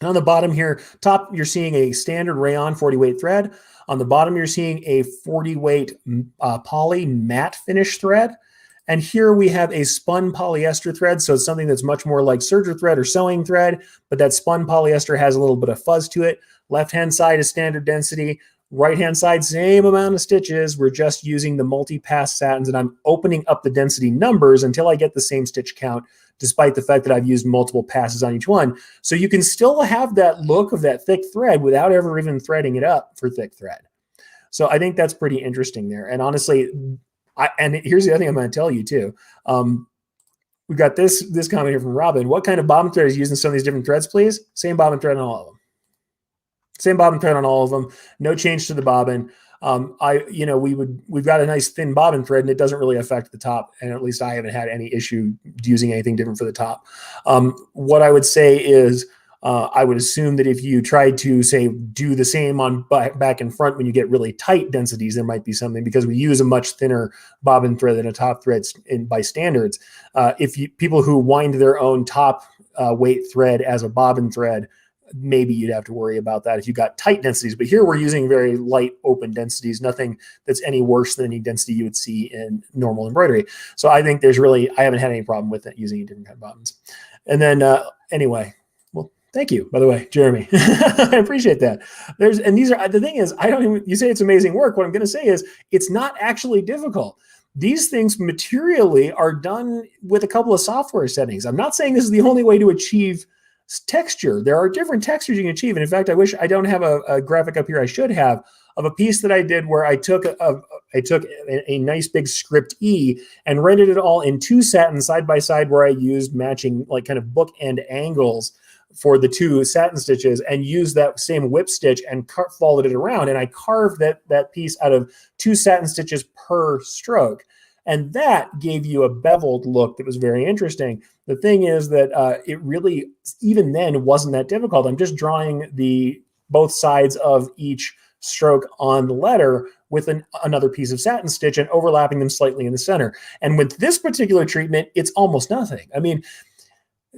A: And on the bottom here, top, you're seeing a standard rayon 40-weight thread. On the bottom, you're seeing a 40-weight poly matte finish thread. And here we have a spun polyester thread. So it's something that's much more like serger thread or sewing thread, but that spun polyester has a little bit of fuzz to it. Left-hand side is standard density. Right-hand side, same amount of stitches. We're just using the multi-pass satins, and I'm opening up the density numbers until I get the same stitch count, despite the fact that I've used multiple passes on each one. So you can still have that look of that thick thread without ever even threading it up for thick thread. So I think that's pretty interesting there. And honestly, and here's the other thing I'm going to tell you too. We've got this comment here from Robin. What kind of bobbin thread is used in some of these different threads, please? Same bobbin thread on all of them. Same bobbin thread on all of them. No change to the bobbin. We've got a nice thin bobbin thread, and it doesn't really affect the top. And at least I haven't had any issue using anything different for the top. What I would say is, I would assume that if you tried to say do the same on back and front when you get really tight densities, there might be something, because we use a much thinner bobbin thread than a top thread by standards. People who wind their own top weight thread as a bobbin thread, maybe you'd have to worry about that if you got tight densities. But here we're using very light open densities, nothing that's any worse than any density you would see in normal embroidery. So I think I haven't had any problem with it using different kind of bobbins. And then anyway, well, thank you, by the way, Jeremy. I appreciate that. The thing is, you say it's amazing work. What I'm going to say is it's not actually difficult. These things materially are done with a couple of software settings. I'm not saying this is the only way to achieve texture. There are different textures you can achieve. And in fact, I wish I don't have a graphic up here. I should have, of a piece that I did where I took a nice big script E and rendered it all in 2 satins side by side, where I used matching like kind of bookend angles for the 2 satin stitches, and used that same whip stitch and folded it around. And I carved that piece out of 2 satin stitches per stroke. And that gave you a beveled look that was very interesting. The thing is that it really, even then, wasn't that difficult. I'm just drawing both sides of each stroke on the letter with another piece of satin stitch and overlapping them slightly in the center. And with this particular treatment, it's almost nothing. I mean,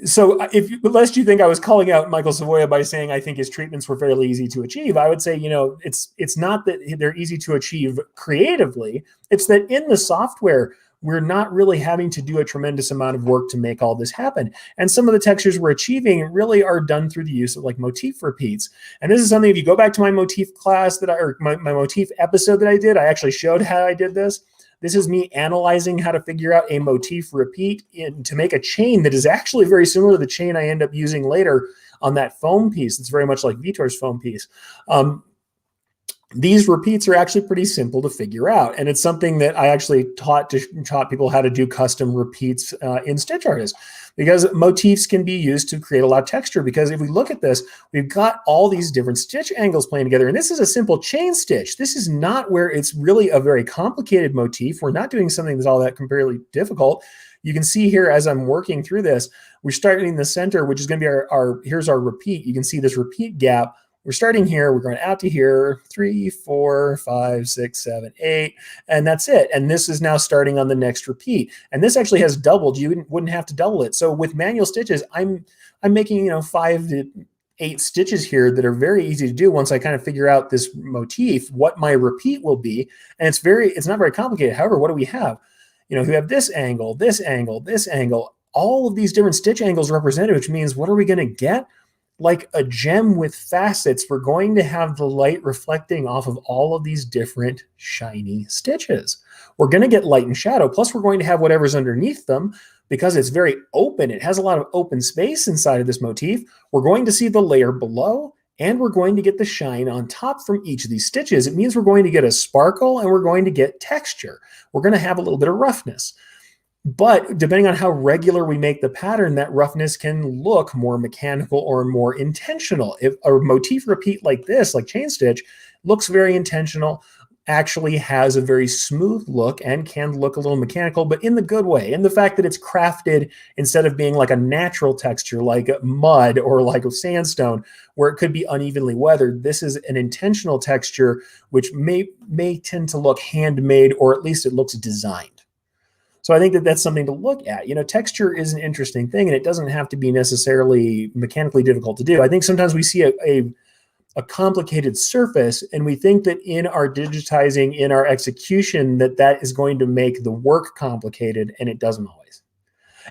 A: so lest you think I was calling out Michael Savoya by saying I think his treatments were fairly easy to achieve, I would say, it's not that they're easy to achieve creatively. It's that in the software, we're not really having to do a tremendous amount of work to make all this happen. And some of the textures we're achieving really are done through the use of like motif repeats. And this is something, if you go back to my motif class my motif episode that I did, I actually showed how I did this. This is me analyzing how to figure out a motif repeat to make a chain that is actually very similar to the chain I end up using later on that foam piece. It's very much like Vitor's foam piece. These repeats are actually pretty simple to figure out. And it's something that I actually taught people how to do custom repeats in Stitch Artist, because motifs can be used to create a lot of texture. Because if we look at this, we've got all these different stitch angles playing together. And this is a simple chain stitch. This is not where it's really a very complicated motif. We're not doing something that's all that comparatively difficult. You can see here as I'm working through this, we're starting in the center, which is going to be here's our repeat. You can see this repeat gap. We're starting here, we're going out to here, 3, 4, 5, 6, 7, 8, and that's it. And this is now starting on the next repeat. And this actually has doubled. You wouldn't have to double it. So with manual stitches, I'm making 5 to 8 stitches here that are very easy to do once I kind of figure out this motif, what my repeat will be. And it's not very complicated. However, what do we have? We have this angle, this angle, this angle, all of these different stitch angles represented, which means what are we going to get? Like a gem with facets. We're going to have the light reflecting off of all of these different shiny stitches. We're going to get light and shadow, plus we're going to have whatever's underneath them because it's very open. It has a lot of open space inside of this motif. We're going to see the layer below, and we're going to get the shine on top from each of these stitches. It means we're going to get a sparkle and we're going to get texture. We're going to have a little bit of roughness. But depending on how regular we make the pattern, that roughness can look more mechanical or more intentional. If a motif repeat like this, like chain stitch, looks very intentional, actually has a very smooth look and can look a little mechanical, but in the good way, in the fact that it's crafted instead of being like a natural texture, like mud or like a sandstone, where it could be unevenly weathered. This is an intentional texture, which may tend to look handmade, or at least it looks designed. So I think that that's something to look at. Texture is an interesting thing, and it doesn't have to be necessarily mechanically difficult to do. I think sometimes we see a complicated surface, and we think that in our digitizing, in our execution, that is going to make the work complicated, and it doesn't always.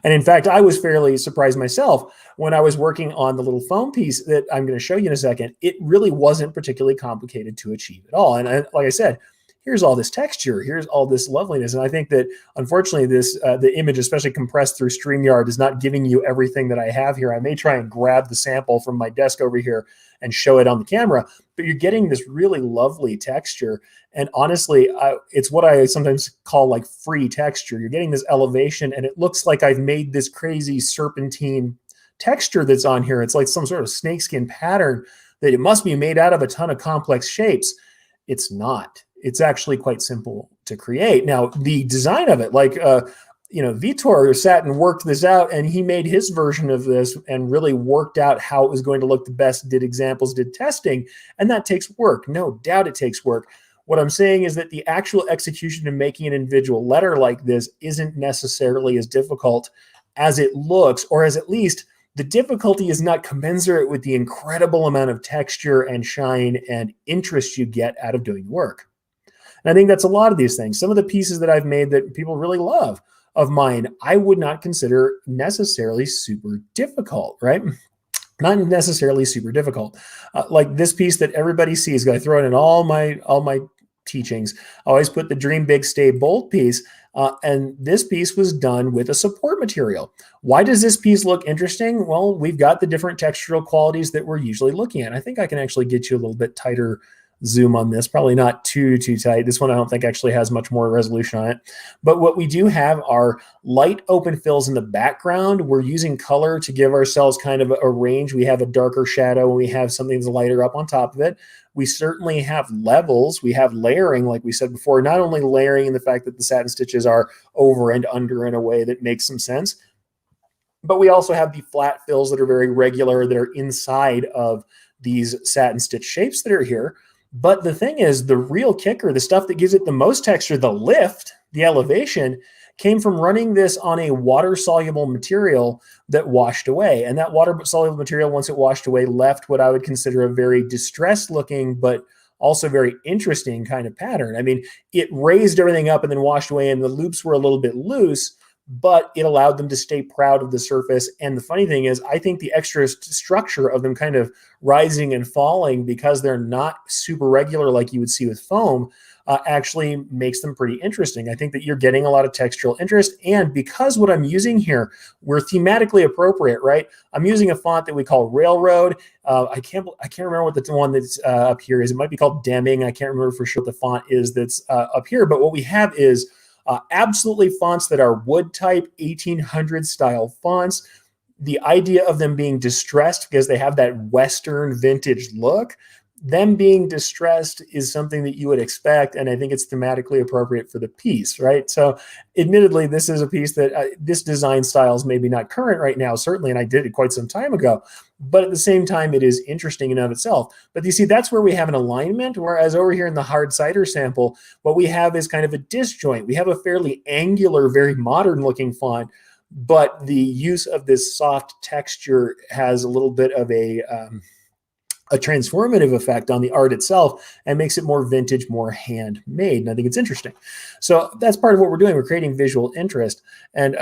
A: And in fact, I was fairly surprised myself when I was working on the little foam piece that I'm going to show you in a second. It really wasn't particularly complicated to achieve at all. And like I said, here's all this texture, here's all this loveliness. And I think that, unfortunately, the image, especially compressed through StreamYard, is not giving you everything that I have here. I may try and grab the sample from my desk over here and show it on the camera, but you're getting this really lovely texture. And honestly, it's what I sometimes call like free texture. You're getting this elevation, and it looks like I've made this crazy serpentine texture that's on here. It's like some sort of snakeskin pattern that it must be made out of a ton of complex shapes. It's not. It's actually quite simple to create. Now, the design of it, like, Vitor sat and worked this out, and he made his version of this and really worked out how it was going to look the best, did examples, did testing, and that takes work. No doubt it takes work. What I'm saying is that the actual execution of making an individual letter like this isn't necessarily as difficult as it looks, or as at least the difficulty is not commensurate with the incredible amount of texture and shine and interest you get out of doing work. And I think that's a lot of these things. Some of the pieces that I've made that people really love of mine, I would not consider necessarily super difficult, right? Not necessarily super difficult. Like this piece that everybody sees, I throw it in all my teachings. I always put the Dream Big, Stay Bold piece. And this piece was done with a support material. Why does this piece look interesting? Well, we've got the different textural qualities that we're usually looking at. I think I can actually get you a little bit tighter zoom on this, probably not too tight. This one I don't think actually has much more resolution on it. But what we do have are light open fills in the background. We're using color to give ourselves kind of a range. We have a darker shadow and we have something that's lighter up on top of it. We certainly have levels. We have layering, like we said before, not only layering in the fact that the satin stitches are over and under in a way that makes some sense, but we also have the flat fills that are very regular, that are inside of these satin stitch shapes that are here. But the thing is, the real kicker, the stuff that gives it the most texture, the lift, the elevation, came from running this on a water-soluble material that washed away. And that water-soluble material, once it washed away, left what I would consider a very distressed-looking, but also very interesting kind of pattern. I mean, it raised everything up and then washed away, and the loops were a little bit loose, but it allowed them to stay proud of the surface. And the funny thing is, I think the extra structure of them kind of rising and falling, because they're not super regular like you would see with foam, actually makes them pretty interesting. I think that you're getting a lot of textural interest, and because what I'm using here, we're thematically appropriate, right? I'm using a font that we call Railroad. I can't remember what the one that's up here is. It might be called Deming. I can't remember for sure what the font is that's up here. But what we have is absolutely fonts that are wood type 1800 style fonts. The idea of them being distressed because they have that Western vintage look, them being distressed is something that you would expect, and I think it's thematically appropriate for the piece, right? So admittedly, this is a piece that this design style is maybe not current right now, certainly, and I did it quite some time ago, but at the same time, it is interesting in and of itself. But you see, that's where we have an alignment, whereas over here in the hard cider sample, what we have is kind of a disjoint. We have a fairly angular, very modern looking font, but the use of this soft texture has a little bit of a transformative effect on the art itself and makes it more vintage, more handmade. And I think it's interesting. So that's part of what we're doing. We're creating visual interest. And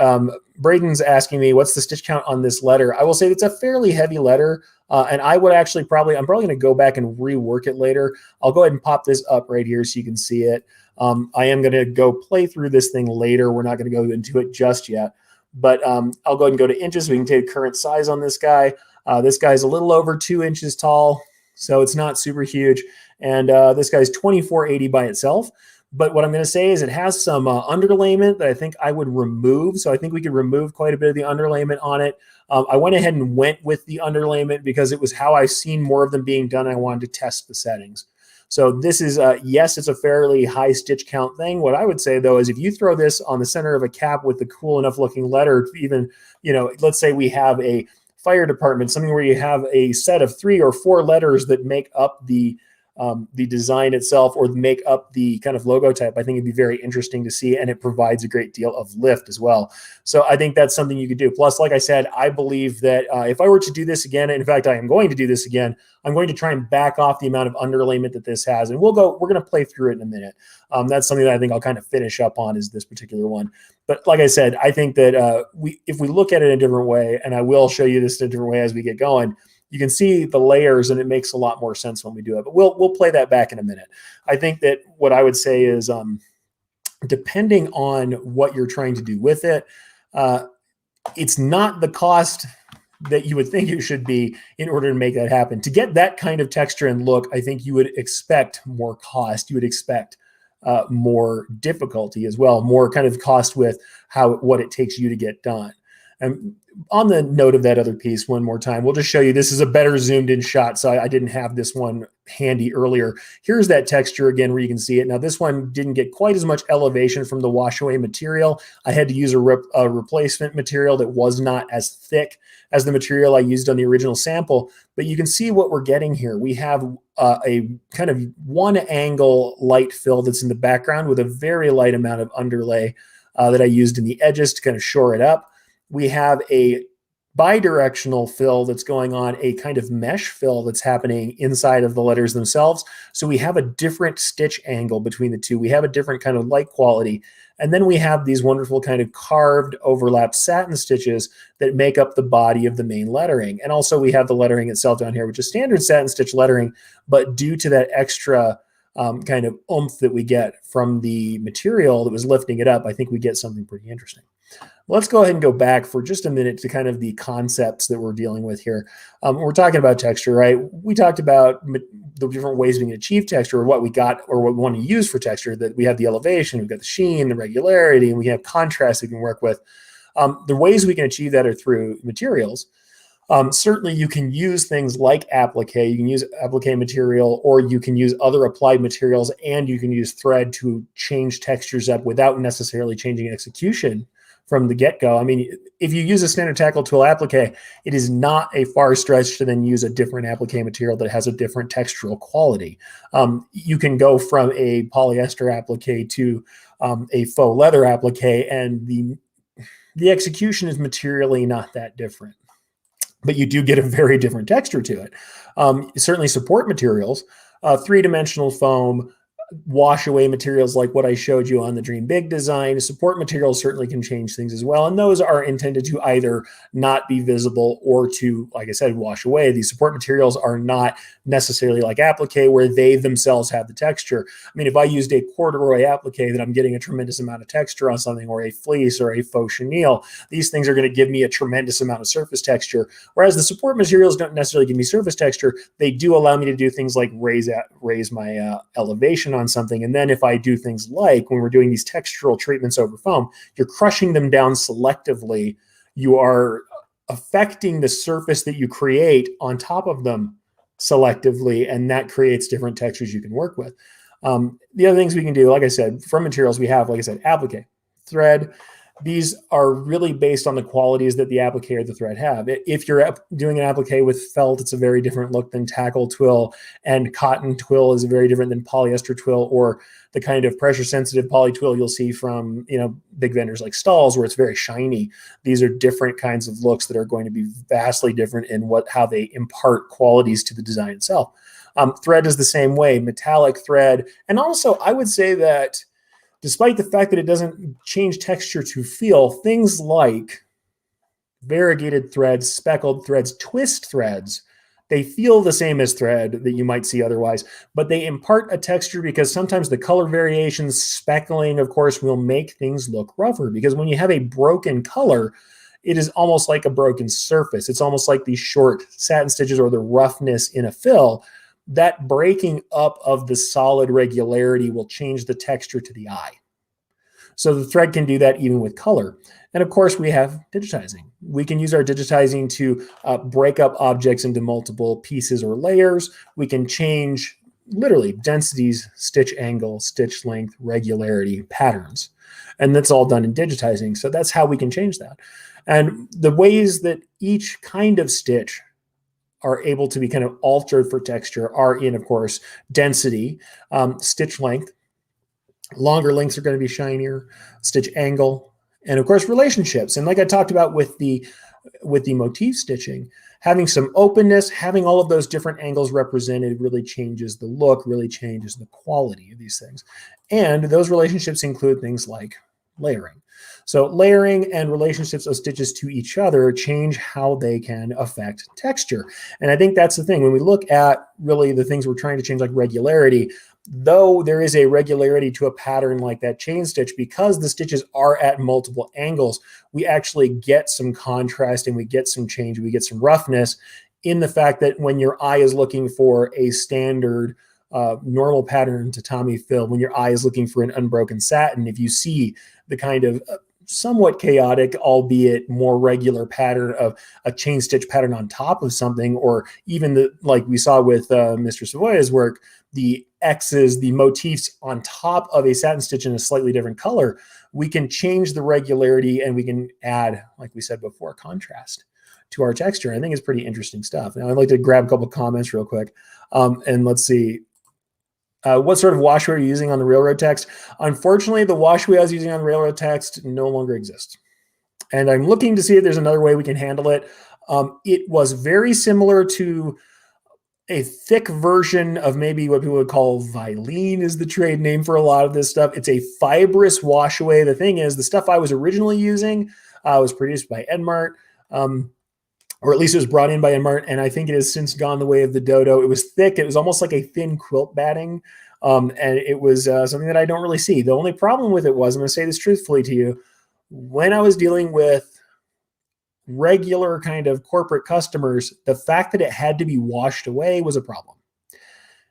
A: Braden's asking me, what's the stitch count on this letter? I will say it's a fairly heavy letter. And I would actually I'm probably going to go back and rework it later. I'll go ahead and pop this up right here so you can see it. I am going to go play through this thing later. We're not going to go into it just yet. But I'll go ahead and go to inches. We can take current size on this guy. This guy's a little over 2 inches tall, so it's not super huge. And this guy's 2480 by itself. But what I'm going to say is it has some underlayment that I think I would remove. So I think we could remove quite a bit of the underlayment on it. I went ahead and went with the underlayment because it was how I've seen more of them being done. I wanted to test the settings. So this is, yes, it's a fairly high stitch count thing. What I would say, though, is if you throw this on the center of a cap with the cool enough looking letter, even, let's say we have a fire department, something where you have a set of 3 or 4 letters that make up the design itself or make up the kind of logo type, I think it'd be very interesting to see, and it provides a great deal of lift as well. So I think that's something you could do. Plus, like I said, I believe that if I were to do this again, in fact, I am going to do this again, I'm going to try and back off the amount of underlayment that this has, and we're going to play through it in a minute. That's something that I think I'll kind of finish up on, is this particular one. But like I said, I think that if we look at it in a different way, and I will show you this in a different way as we get going, you can see the layers, and it makes a lot more sense when we do it. But we'll play that back in a minute. I think that what I would say is, depending on what you're trying to do with it, it's not the cost that you would think it should be in order to make that happen. To get that kind of texture and look, I think you would expect more cost. You would expect more difficulty as well, more kind of cost with what it takes you to get done. And on the note of that other piece, one more time, we'll just show you, this is a better zoomed in shot. So I didn't have this one handy earlier. Here's that texture again, where you can see it. Now this one didn't get quite as much elevation from the wash away material. I had to use a replacement material that was not as thick as the material I used on the original sample, but you can see what we're getting here. We have a kind of one angle light fill that's in the background with a very light amount of underlay that I used in the edges to kind of shore it up. We have a bidirectional fill that's going on, a kind of mesh fill that's happening inside of the letters themselves. So we have a different stitch angle between the two. We have a different kind of light quality. And then we have these wonderful kind of carved overlap satin stitches that make up the body of the main lettering. And also we have the lettering itself down here, which is standard satin stitch lettering, but due to that extra kind of oomph that we get from the material that was lifting it up, I think we get something pretty interesting. Let's go ahead and go back for just a minute to kind of the concepts that we're dealing with here. We're talking about texture, right? We talked about the different ways we can achieve texture, or what we got, or what we want to use for texture. That we have the elevation, we've got the sheen, the regularity, and we have contrast we can work with. The ways we can achieve that are through materials. Certainly you can use things like applique, you can use applique material, or you can use other applied materials, and you can use thread to change textures up without necessarily changing execution from the get-go. I mean, if you use a standard tackle tool applique, it is not a far stretch to then use a different applique material that has a different textural quality. You can go from a polyester applique to a faux leather applique, and the execution is materially not that different, but you do get a very different texture to it. Certainly support materials, 3-dimensional foam, wash away materials like what I showed you on the Dream Big design. Support materials certainly can change things as well. And those are intended to either not be visible or to, like I said, wash away. These support materials are not necessarily like applique where they themselves have the texture. I mean, if I used a corduroy applique, then I'm getting a tremendous amount of texture on something, or a fleece or a faux chenille. These things are going to give me a tremendous amount of surface texture. Whereas the support materials don't necessarily give me surface texture. They do allow me to do things like raise my elevation on something. And then if I do things like when we're doing these textural treatments over foam, you're crushing them down selectively. You are affecting the surface that you create on top of them selectively, and that creates different textures you can work with. The other things we can do, like I said, from materials we have, like I said, applique, thread. These are really based on the qualities that the applique or the thread have. If you're doing an applique with felt, it's a very different look than tackle twill, and cotton twill is very different than polyester twill, or the kind of pressure sensitive poly twill you'll see from, big vendors like Stahl's, where it's very shiny. These are different kinds of looks that are going to be vastly different in how they impart qualities to the design itself. Thread is the same way, metallic thread. And also I would say that despite the fact that it doesn't change texture to feel, things like variegated threads, speckled threads, twist threads, they feel the same as thread that you might see otherwise, but they impart a texture because sometimes the color variations, speckling, of course, will make things look rougher, because when you have a broken color, it is almost like a broken surface. It's almost like these short satin stitches or the roughness in a fill. That breaking up of the solid regularity will change the texture to the eye. So the thread can do that even with color. And of course, we have digitizing. We can use our digitizing to break up objects into multiple pieces or layers. We can change literally densities, stitch angle, stitch length, regularity, patterns. And that's all done in digitizing. So that's how we can change that. And the ways that each kind of stitch are able to be kind of altered for texture are in, of course, density, stitch length. Longer lengths are going to be shinier, stitch angle, and of course relationships. And like I talked about with the motif stitching, having some openness, having all of those different angles represented really changes the look, really changes the quality of these things. And those relationships include things like layering. So layering and relationships of stitches to each other change how they can affect texture. And I think that's the thing. When we look at really the things we're trying to change, like regularity, though there is a regularity to a pattern like that chain stitch, because the stitches are at multiple angles, we actually get some contrast and we get some change, we get some roughness in the fact that when your eye is looking for a standard normal pattern tatami fill, when your eye is looking for an unbroken satin, if you see the kind of somewhat chaotic, albeit more regular pattern of a chain stitch pattern on top of something, or even like we saw with Mr. Savoya's work, the X's, the motifs on top of a satin stitch in a slightly different color, we can change the regularity and we can add, like we said before, contrast to our texture. I think it's pretty interesting stuff. Now I'd like to grab a couple of comments real quick. And let's see. What sort of wash are you using on the railroad text? Unfortunately, the wash I was using on the railroad text no longer exists. And I'm looking to see if there's another way we can handle it. It was very similar to a thick version of maybe what people would call Vilene is the trade name for a lot of this stuff. It's a fibrous wash away. The thing is, the stuff I was originally using was produced by Edmart. Or at least it was brought in by Enmart, and I think it has since gone the way of the dodo. It was thick. It was almost like a thin quilt batting, and it was something that I don't really see. The only problem with it was, I'm going to say this truthfully to you, when I was dealing with regular kind of corporate customers, the fact that it had to be washed away was a problem.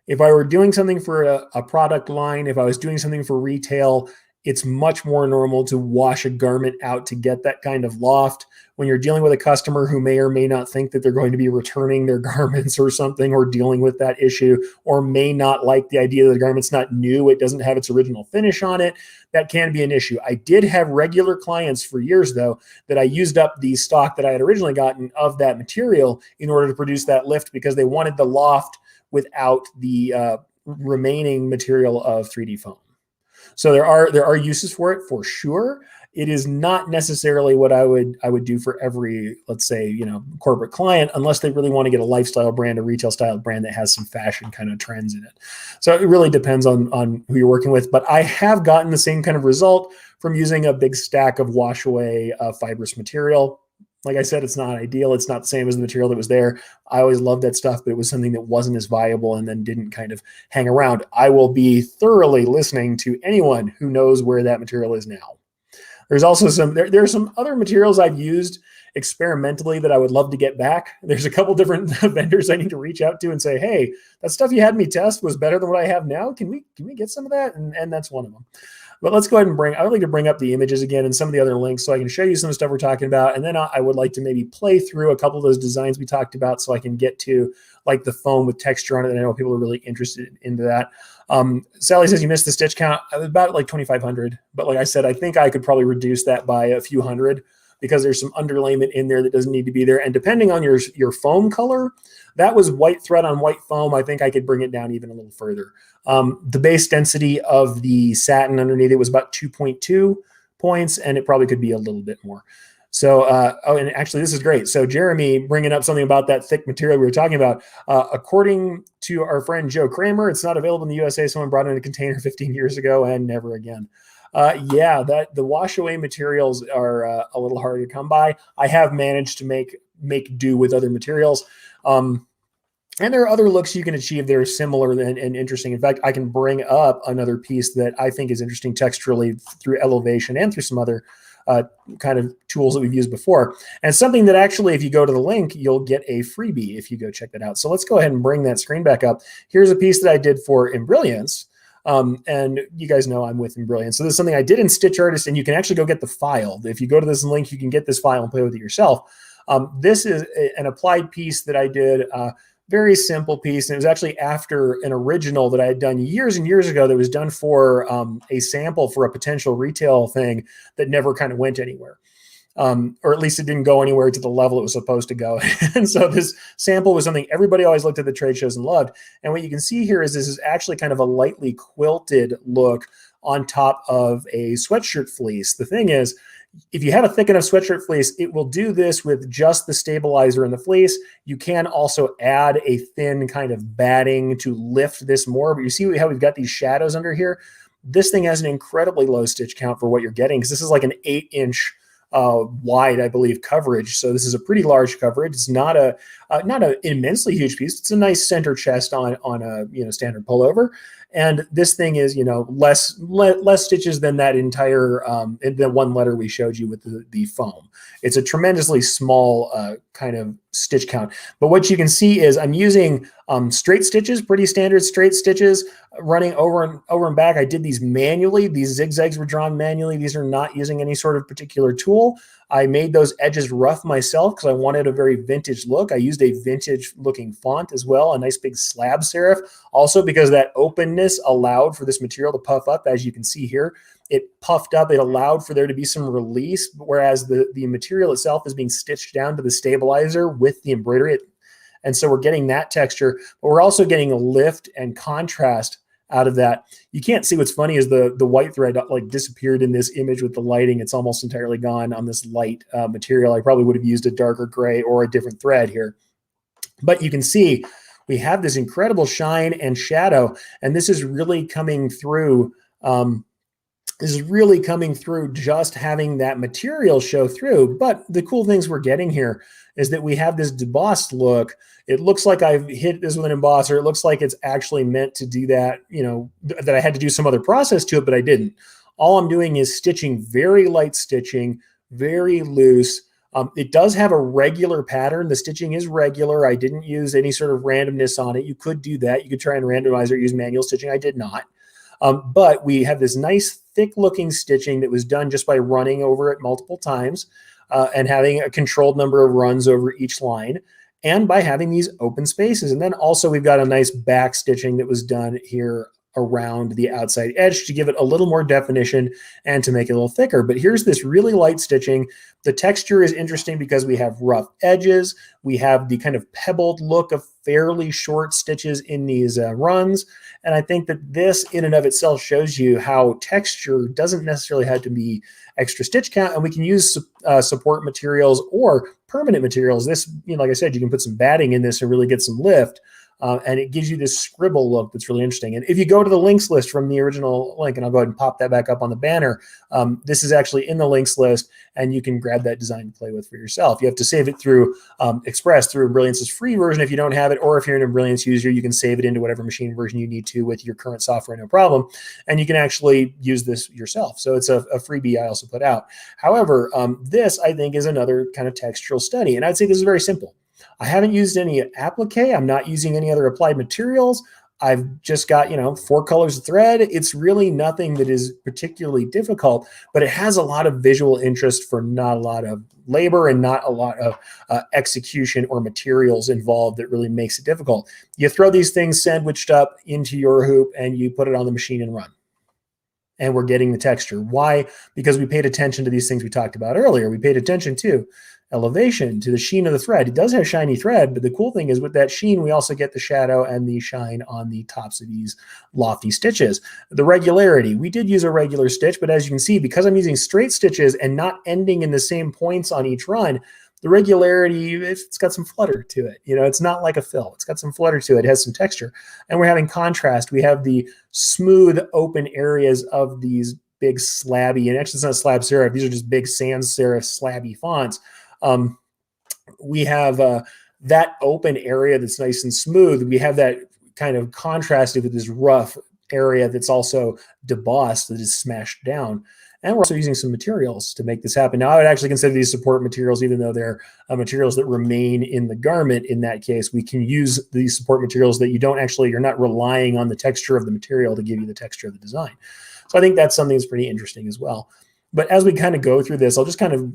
A: If I were doing something for a product line, if I was doing something for retail, it's much more normal to wash a garment out to get that kind of loft. When you're dealing with a customer who may or may not think that they're going to be returning their garments or something, or dealing with that issue, or may not like the idea that the garment's not new, it doesn't have its original finish on it, that can be an issue. I did have regular clients for years, though, that I used up the stock that I had originally gotten of that material in order to produce that lift, because they wanted the loft without the remaining material of 3D foam. So there are uses for it for sure. it is not necessarily what I would do for every, let's say, corporate client, unless they really want to get a lifestyle brand, a retail style brand that has some fashion kind of trends in it. So it really depends on who you're working with. But I have gotten the same kind of result from using a big stack of wash away fibrous material. Like I said, it's not ideal. It's not the same as the material that was there. I always loved that stuff, but it was something that wasn't as viable and then didn't kind of hang around. I will be thoroughly listening to anyone who knows where that material is now. There's also there are some other materials I've used experimentally that I would love to get back. There's a couple different vendors I need to reach out to and say, hey, that stuff you had me test was better than what I have now. Can we get some of that? And that's one of them. But let's go ahead and I would like to bring up the images again and some of the other links so I can show you some of the stuff we're talking about. And then I would like to maybe play through a couple of those designs we talked about so I can get to like the foam with texture on it. And I know people are really interested into that. Sally says you missed the stitch count. I was about like 2,500. But like I said, I think I could probably reduce that by a few hundred because there's some underlayment in there that doesn't need to be there. And depending on your foam color, that was white thread on white foam. I think I could bring it down even a little further. The base density of the satin underneath it was about 2.2 points, and it probably could be a little bit more. So, and actually this is great. So Jeremy bringing up something about that thick material we were talking about. According to our friend Joe Kramer, it's not available in the USA. Someone brought in a container 15 years ago and never again. Yeah, the wash away materials are a little harder to come by. I have managed to make do with other materials. And there are other looks you can achieve that are similar and interesting. In fact, I can bring up another piece that I think is interesting texturally through elevation and through some other kind of tools that we've used before. And something that actually, if you go to the link, you'll get a freebie if you go check that out. So let's go ahead and bring that screen back up. Here's a piece that I did for Embrilliance. And you guys know I'm with Embrilliance. So this is something I did in Stitch Artist, and you can actually go get the file. If you go to this link, you can get this file and play with it yourself. This is an applied piece that I did, very simple piece. And it was actually after an original that I had done years and years ago that was done for a sample for a potential retail thing that never kind of went anywhere. Or at least it didn't go anywhere to the level it was supposed to go. And so this sample was something everybody always looked at the trade shows and loved. And what you can see here is this is actually kind of a lightly quilted look on top of a sweatshirt fleece. The thing is, if you have a thick enough sweatshirt fleece, it will do this with just the stabilizer in the fleece. You can also add a thin kind of batting to lift this more. But you see how we've got these shadows under here? This thing has an incredibly low stitch count for what you're getting because this is like an 8-inch wide, I believe, coverage. So this is a pretty large coverage. It's not an immensely huge piece. It's a nice center chest on a standard pullover. And this thing is less stitches than that entire the one letter we showed you with the foam. It's a tremendously small kind of stitch count. But what you can see is I'm using straight stitches, pretty standard straight stitches running over and back. I did these manually. These zigzags were drawn manually. These are not using any sort of particular tool. I made those edges rough myself because I wanted a very vintage look. I used a vintage looking font as well, a nice big slab serif. Also because that openness allowed for this material to puff up, as you can see here. It puffed up. It allowed for there to be some release, whereas the material itself is being stitched down to the stabilizer with the embroidery. And so we're getting that texture, but we're also getting a lift and contrast out of that. You can't see what's funny is the white thread like disappeared in this image with the lighting. It's almost entirely gone on this light material. I probably would have used a darker gray or a different thread here. But you can see we have this incredible shine and shadow, and this is really coming through. This is really coming through just having that material show through. But the cool things we're getting here is that we have this debossed look. It looks like I've hit this with an embosser. It looks like it's actually meant to do that, that I had to do some other process to it, but I didn't. All I'm doing is stitching, very light stitching, very loose. It does have a regular pattern. The stitching is regular. I didn't use any sort of randomness on it. You could do that. You could try and randomize or use manual stitching. I did not. But we have this nice thick looking stitching that was done just by running over it multiple times and having a controlled number of runs over each line and by having these open spaces. And then also we've got a nice back stitching that was done here around the outside edge to give it a little more definition and to make it a little thicker. But here's this really light stitching. The texture is interesting because we have rough edges. We have the kind of pebbled look of fairly short stitches in these runs. And I think that this in and of itself shows you how texture doesn't necessarily have to be extra stitch count, and we can use support materials or permanent materials. This, like I said, you can put some batting in this and really get some lift. And it gives you this scribble look that's really interesting. And if you go to the links list from the original link, and I'll go ahead and pop that back up on the banner, this is actually in the links list, and you can grab that design to play with for yourself. You have to save it through Express, through Brilliance's free version if you don't have it, or if you're an Brilliance user, you can save it into whatever machine version you need to with your current software, no problem. And you can actually use this yourself. So it's a freebie I also put out. However, this, I think, is another kind of textural study. And I'd say this is very simple. I haven't used any applique. I'm not using any other applied materials. I've just got, 4 colors of thread. It's really nothing that is particularly difficult, but it has a lot of visual interest for not a lot of labor and not a lot of execution or materials involved that really makes it difficult. You throw these things sandwiched up into your hoop and you put it on the machine and run. And we're getting the texture. Why? Because we paid attention to these things we talked about earlier. We paid attention to elevation, to the sheen of the thread. It does have shiny thread, but the cool thing is with that sheen, we also get the shadow and the shine on the tops of these lofty stitches. The regularity, we did use a regular stitch, but as you can see, because I'm using straight stitches and not ending in the same points on each run, the regularity, it's got some flutter to it. It's not like a fill. It's got some flutter to it. It has some texture. And we're having contrast. We have the smooth, open areas of these big slabby, and actually it's not slab serif. These are just big sans serif slabby fonts. We have that open area that's nice and smooth. We have that kind of contrasted with this rough area that's also debossed, that is smashed down. And we're also using some materials to make this happen. Now, I would actually consider these support materials, even though they're materials that remain in the garment. In that case, we can use these support materials that you're not relying on the texture of the material to give you the texture of the design. So I think that's something that's pretty interesting as well. But as we kind of go through this, I'll just kind of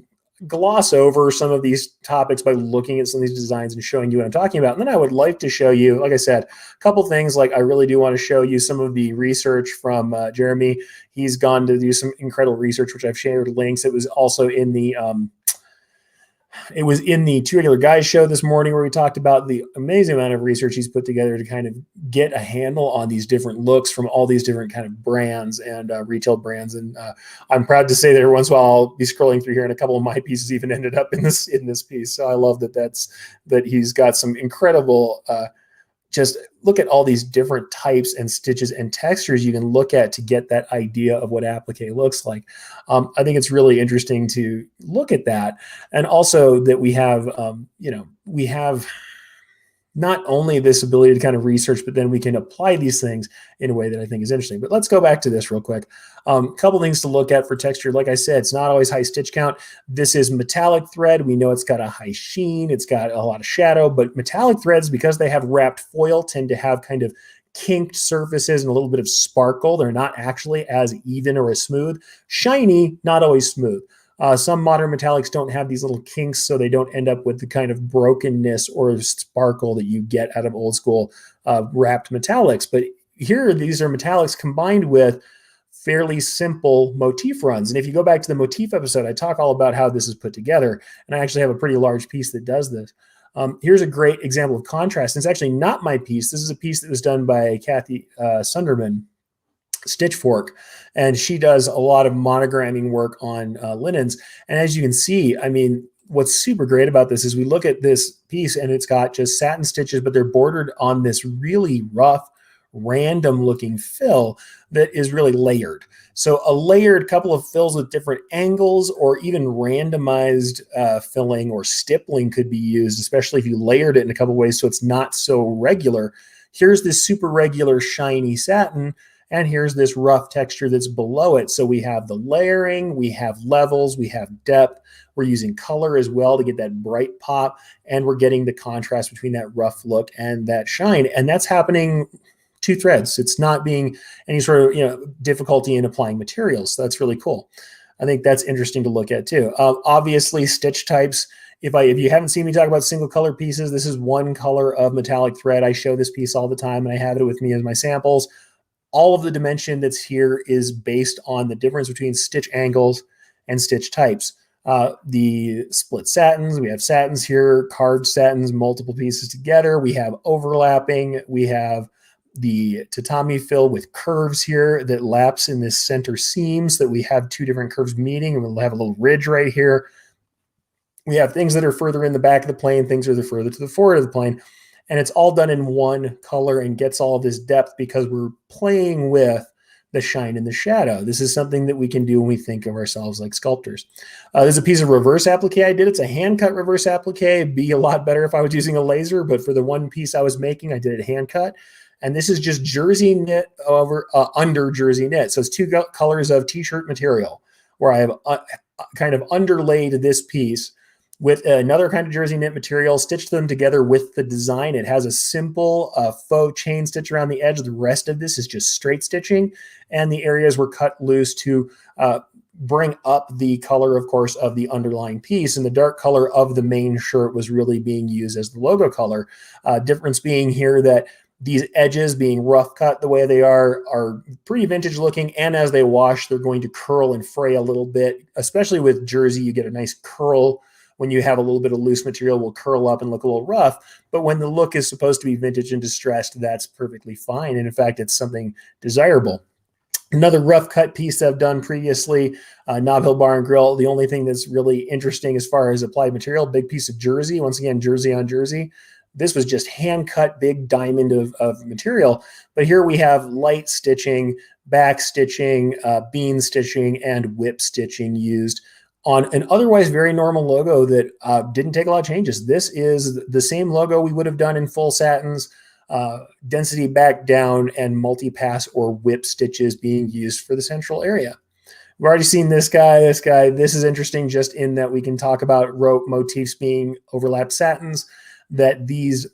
A: gloss over some of these topics by looking at some of these designs and showing you what I'm talking about. And then I would like to show you, like I said, a couple things. Like I really do want to show you some of the research from Jeremy. He's gone to do some incredible research, which I've shared links. It was also in the Two Regular Guys show this morning, where we talked about the amazing amount of research he's put together to kind of get a handle on these different looks from all these different kind of brands and retail brands. And I'm proud to say that every once in a while I'll be scrolling through here, and a couple of my pieces even ended up in this piece. So I love that he's got some incredible. Just look at all these different types and stitches and textures you can look at to get that idea of what applique looks like. I think it's really interesting to look at that. And also that we have, we have not only this ability to kind of research, but then we can apply these things in a way that I think is interesting. But let's go back to this real quick. Couple things to look at for texture. Like I said, it's not always high stitch count. This is metallic thread. We know it's got a high sheen. It's got a lot of shadow, but metallic threads, because they have wrapped foil, tend to have kind of kinked surfaces and a little bit of sparkle. They're not actually as even or as smooth. Shiny, not always smooth. Some modern metallics don't have these little kinks, so they don't end up with the kind of brokenness or sparkle that you get out of old school wrapped metallics. But here, these are metallics combined with fairly simple motif runs. And if you go back to the motif episode, I talk all about how this is put together. And I actually have a pretty large piece that does this. Here's a great example of contrast. It's actually not my piece. This is a piece that was done by Kathy Sunderman, Stitchfork, and she does a lot of monogramming work on linens. And as you can see, I mean, what's super great about this is we look at this piece and it's got just satin stitches, but they're bordered on this really rough, random looking fill that is really layered. So a layered couple of fills with different angles, or even randomized filling or stippling could be used, especially if you layered it in a couple of ways so it's not so regular. Here's this super regular shiny satin, and here's this rough texture that's below it. So we have the layering, we have levels, we have depth. We're using color as well to get that bright pop, and we're getting the contrast between that rough look and that shine. And that's happening two threads. It's not being any sort of difficulty in applying materials. So that's really cool. I think that's interesting to look at too. Obviously, stitch types. If you haven't seen me talk about single color pieces, this is one color of metallic thread. I show this piece all the time, and I have it with me as my samples. all of the dimension that's here is based on the difference between stitch angles and stitch types. The split satins, we have satins here, carved satins, multiple pieces together. We have overlapping. We have the tatami fill with curves here that laps in this center seam so that we have two different curves meeting, and we'll have a little ridge right here. We have things that are further in the back of the plane, things that are further to the forward of the plane, and it's all done in one color and gets all this depth because we're playing with the shine and the shadow. This is something that we can do when we think of ourselves like sculptors. There's a piece of reverse applique I did. It's a hand cut reverse applique. It'd be a lot better if I was using a laser, but for the one piece I was making, I did it hand cut. And this is just jersey knit over under jersey knit. So it's two colors of t-shirt material where I have kind of underlaid this piece with another kind of jersey knit material, stitched them together with the design. It has a simple faux chain stitch around the edge. The rest of this is just straight stitching, and the areas were cut loose to bring up the color, of course, of the underlying piece. And the dark color of the main shirt was really being used as the logo color. Difference being here that these edges being rough cut the way they are pretty vintage looking, and as they wash, they're going to curl and fray a little bit. Especially with jersey, you get a nice curl. When you have a little bit of loose material, will curl up and look a little rough. But when the look is supposed to be vintage and distressed, that's perfectly fine. And in fact, it's something desirable. Another rough cut piece I've done previously, Nob Hill Bar and Grill. The only thing that's really interesting as far as applied material, big piece of jersey. Once again, jersey on jersey. This was just hand cut, big diamond of material. But here we have light stitching, back stitching, bean stitching, and whip stitching used on an otherwise very normal logo that didn't take a lot of changes. This is the same logo we would have done in full satins, density back down, and multi-pass or whip stitches being used for the central area. We've already seen this guy. This is interesting just in that we can talk about rope motifs being overlapped satins, that these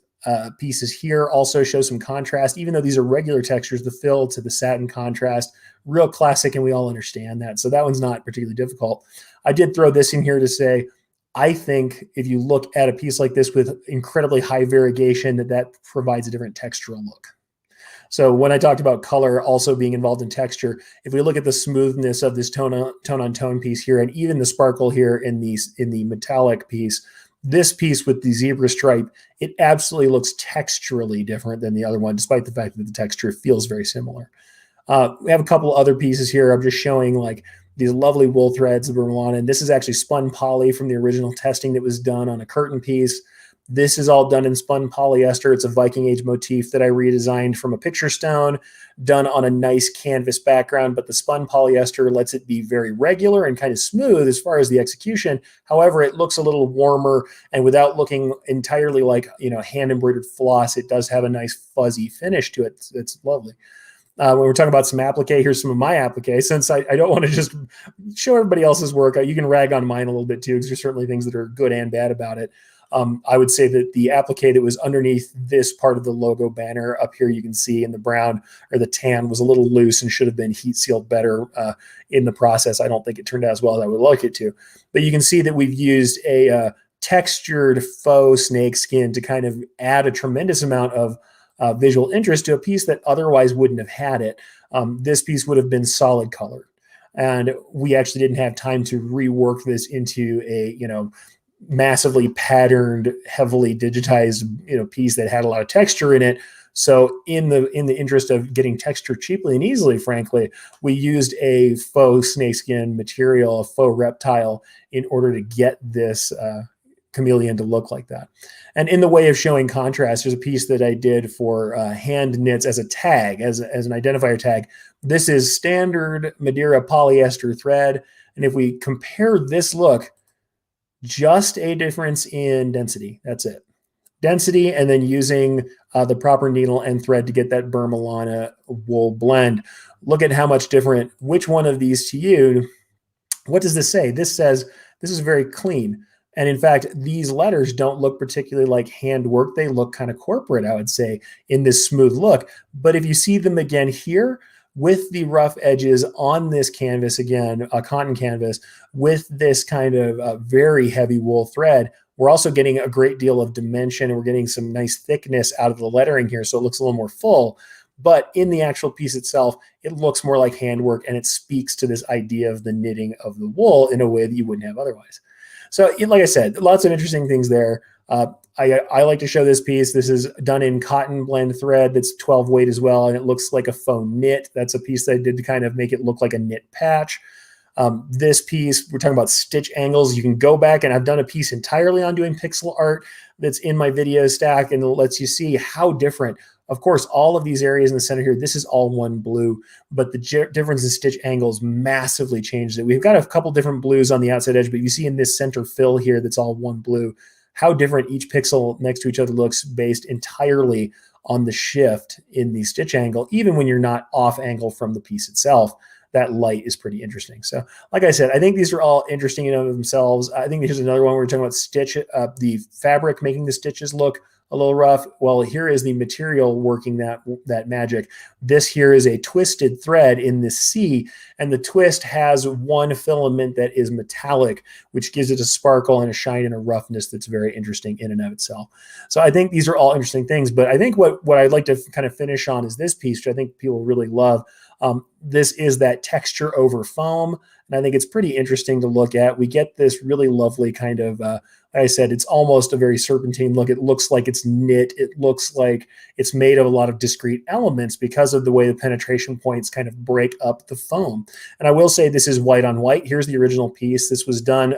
A: pieces here also show some contrast, even though these are regular textures, the fill to the satin contrast, real classic, and we all understand that. So that one's not particularly difficult. I did throw this in here to say, I think if you look at a piece like this with incredibly high variegation, that provides a different textural look. So when I talked about color also being involved in texture, if we look at the smoothness of this tone on tone piece here, and even the sparkle here in the metallic piece, this piece with the zebra stripe, it absolutely looks texturally different than the other one, despite the fact that the texture feels very similar. We have a couple other pieces here. I'm just showing like these lovely wool threads that were on, and this is actually spun poly from the original testing that was done on a curtain piece. This is all done in spun polyester. It's a Viking Age motif that I redesigned from a picture stone, done on a nice canvas background, but the spun polyester lets it be very regular and kind of smooth as far as the execution. However, it looks a little warmer, and without looking entirely like, hand embroidered floss, it does have a nice fuzzy finish to it. It's lovely. When we're talking about some applique, here's some of my applique. Since I don't want to just show everybody else's work, you can rag on mine a little bit too, because there's certainly things that are good and bad about it. I would say that the applique that was underneath this part of the logo banner up here, you can see in the brown or the tan, was a little loose and should have been heat sealed better in the process. I don't think it turned out as well as I would like it to. But you can see that we've used a textured faux snakeskin to kind of add a tremendous amount of visual interest to a piece that otherwise wouldn't have had it. This piece would have been solid colored. And we actually didn't have time to rework this into a, massively patterned, heavily digitized, piece that had a lot of texture in it. So in the interest of getting texture cheaply and easily, frankly, we used a faux snakeskin material, a faux reptile, in order to get this chameleon to look like that. And in the way of showing contrast, there's a piece that I did for hand knits as a tag, as an identifier tag. This is standard Madeira polyester thread. And if we compare this look, just a difference in density. That's it. Density, and then using the proper needle and thread to get that Burma wool blend. Look at how much different. Which one of these to you? What does this say? This says this is very clean. And in fact, these letters don't look particularly like handwork. They look kind of corporate, I would say, in this smooth look. But if you see them again here, with the rough edges on this canvas, again, a cotton canvas, with this kind of very heavy wool thread, we're also getting a great deal of dimension, and we're getting some nice thickness out of the lettering here, so it looks a little more full. but in the actual piece itself, it looks more like handwork, and it speaks to this idea of the knitting of the wool in a way that you wouldn't have otherwise. So like I said, lots of interesting things there. I like to show this piece. This is done in cotton blend thread that's 12 weight as well, and it looks like a faux knit. That's a piece that I did to kind of make it look like a knit patch. This piece, we're talking about stitch angles. You can go back, and I've done a piece entirely on doing pixel art that's in my video stack, and it lets you see how different. Of course, all of these areas in the center here, this is all one blue, but the difference in stitch angles massively changed it. We've got a couple different blues on the outside edge, but you see in this center fill here that's all one blue, how different each pixel next to each other looks based entirely on the shift in the stitch angle, even when you're not off angle from the piece itself. That light is pretty interesting. So like I said, I think these are all interesting in and of themselves. I think here's another one where we're talking about stitch, the fabric making the stitches look a little rough. Well, here is the material working that magic. This here is a twisted thread in this C, and the twist has one filament that is metallic, which gives it a sparkle and a shine and a roughness that's very interesting in and of itself. So I think these are all interesting things, but I think what I'd like to kind of finish on is this piece, which I think people really love. This is that texture over foam, and I think it's pretty interesting to look at. We get this really lovely kind of, like I said, it's almost a very serpentine look. It looks like it's knit. It looks like it's made of a lot of discrete elements because of the way the penetration points kind of break up the foam. And I will say this is white on white. Here's the original piece. This was done,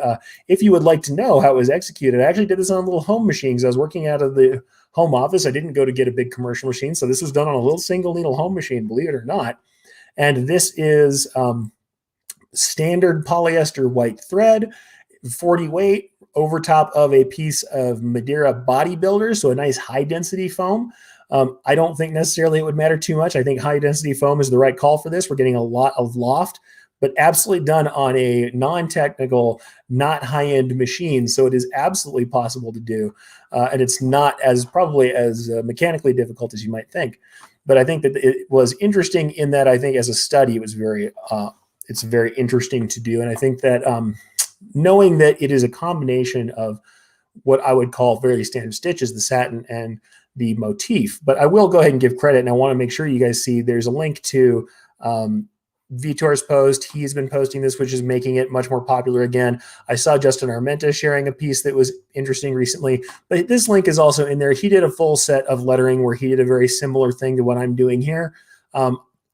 A: if you would like to know how it was executed, I actually did this on a little home machine because I was working out of the home office. I didn't go to get a big commercial machine. So this was done on a little single needle home machine, believe it or not. And this is standard polyester white thread, 40 weight, over top of a piece of Madeira bodybuilder, so a nice high density foam. I don't think necessarily it would matter too much. I think high density foam is the right call for this. We're getting a lot of loft, but absolutely done on a non-technical, not high-end machine. So it is absolutely possible to do. And it's not probably as mechanically difficult as you might think. But I think that it was interesting in that I think as a study, it was it's very interesting to do. And I think that knowing that it is a combination of what I would call very standard stitches, the satin and the motif. But I will go ahead and give credit, and I want to make sure you guys see there's a link to Vitor's post. He's been posting this, which is making it much more popular again. I saw Justin Armenta sharing a piece that was interesting recently, but this link is also in there. He did a full set of lettering where he did a very similar thing to what I'm doing here.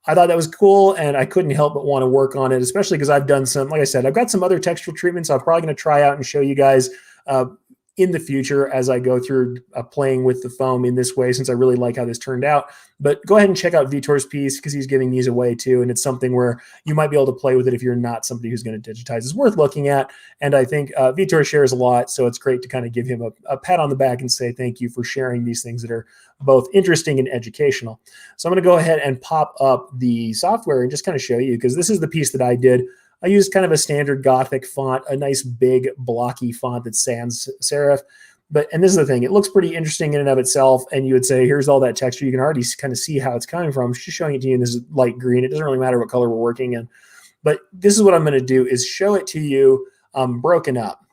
A: I thought that was cool, and I couldn't help but want to work on it, especially because I've done some, like I said, I've got some other textural treatments I'm probably going to try out and show you guys in the future as I go through playing with the foam in this way, since I really like how this turned out. But go ahead and check out Vitor's piece because he's giving these away too. And it's something where you might be able to play with it if you're not somebody who's going to digitize. It's worth looking at. And I think Vitor shares a lot. So it's great to kind of give him a pat on the back and say thank you for sharing these things that are both interesting and educational. So I'm going to go ahead and pop up the software and just kind of show you, because this is the piece that I did. I used kind of a standard Gothic font, a nice big blocky font that's sans serif. And this is the thing, it looks pretty interesting in and of itself. And you would say, here's all that texture. You can already kind of see how it's coming from. I'm just showing it to you in this light green. It doesn't really matter what color we're working in. But this is what I'm going to do is show it to you broken up.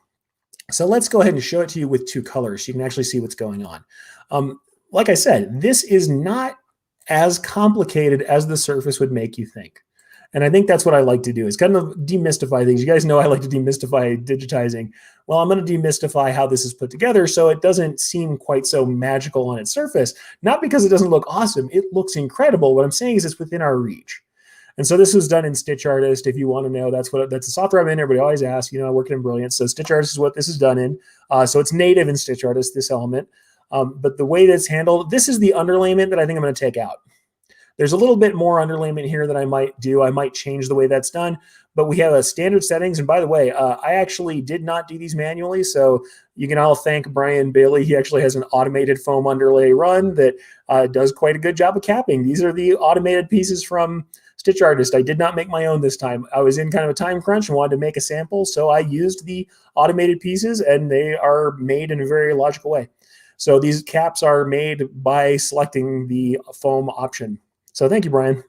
A: So let's go ahead and show it to you with two colors so you can actually see what's going on. Like I said, this is not as complicated as the surface would make you think. And I think that's what I like to do, is kind of demystify things. You guys know I like to demystify digitizing. Well, I'm going to demystify how this is put together so it doesn't seem quite so magical on its surface. Not because it doesn't look awesome. It looks incredible. What I'm saying is it's within our reach. And so this was done in Stitch Artist. If you want to know, that's the software I'm in. Everybody always asks, I work in Brilliant. So Stitch Artist is what this is done in. So it's native in Stitch Artist, this element. But the way that's handled, this is the underlayment that I think I'm going to take out. There's a little bit more underlayment here that I might do. I might change the way that's done, but we have a standard settings. And by the way, I actually did not do these manually. So you can all thank Brian Bailey. He actually has an automated foam underlay run that does quite a good job of capping. These are the automated pieces from Stitch Artist. I did not make my own this time. I was in kind of a time crunch and wanted to make a sample. So I used the automated pieces, and they are made in a very logical way. So these caps are made by selecting the foam option. So thank you, Brian.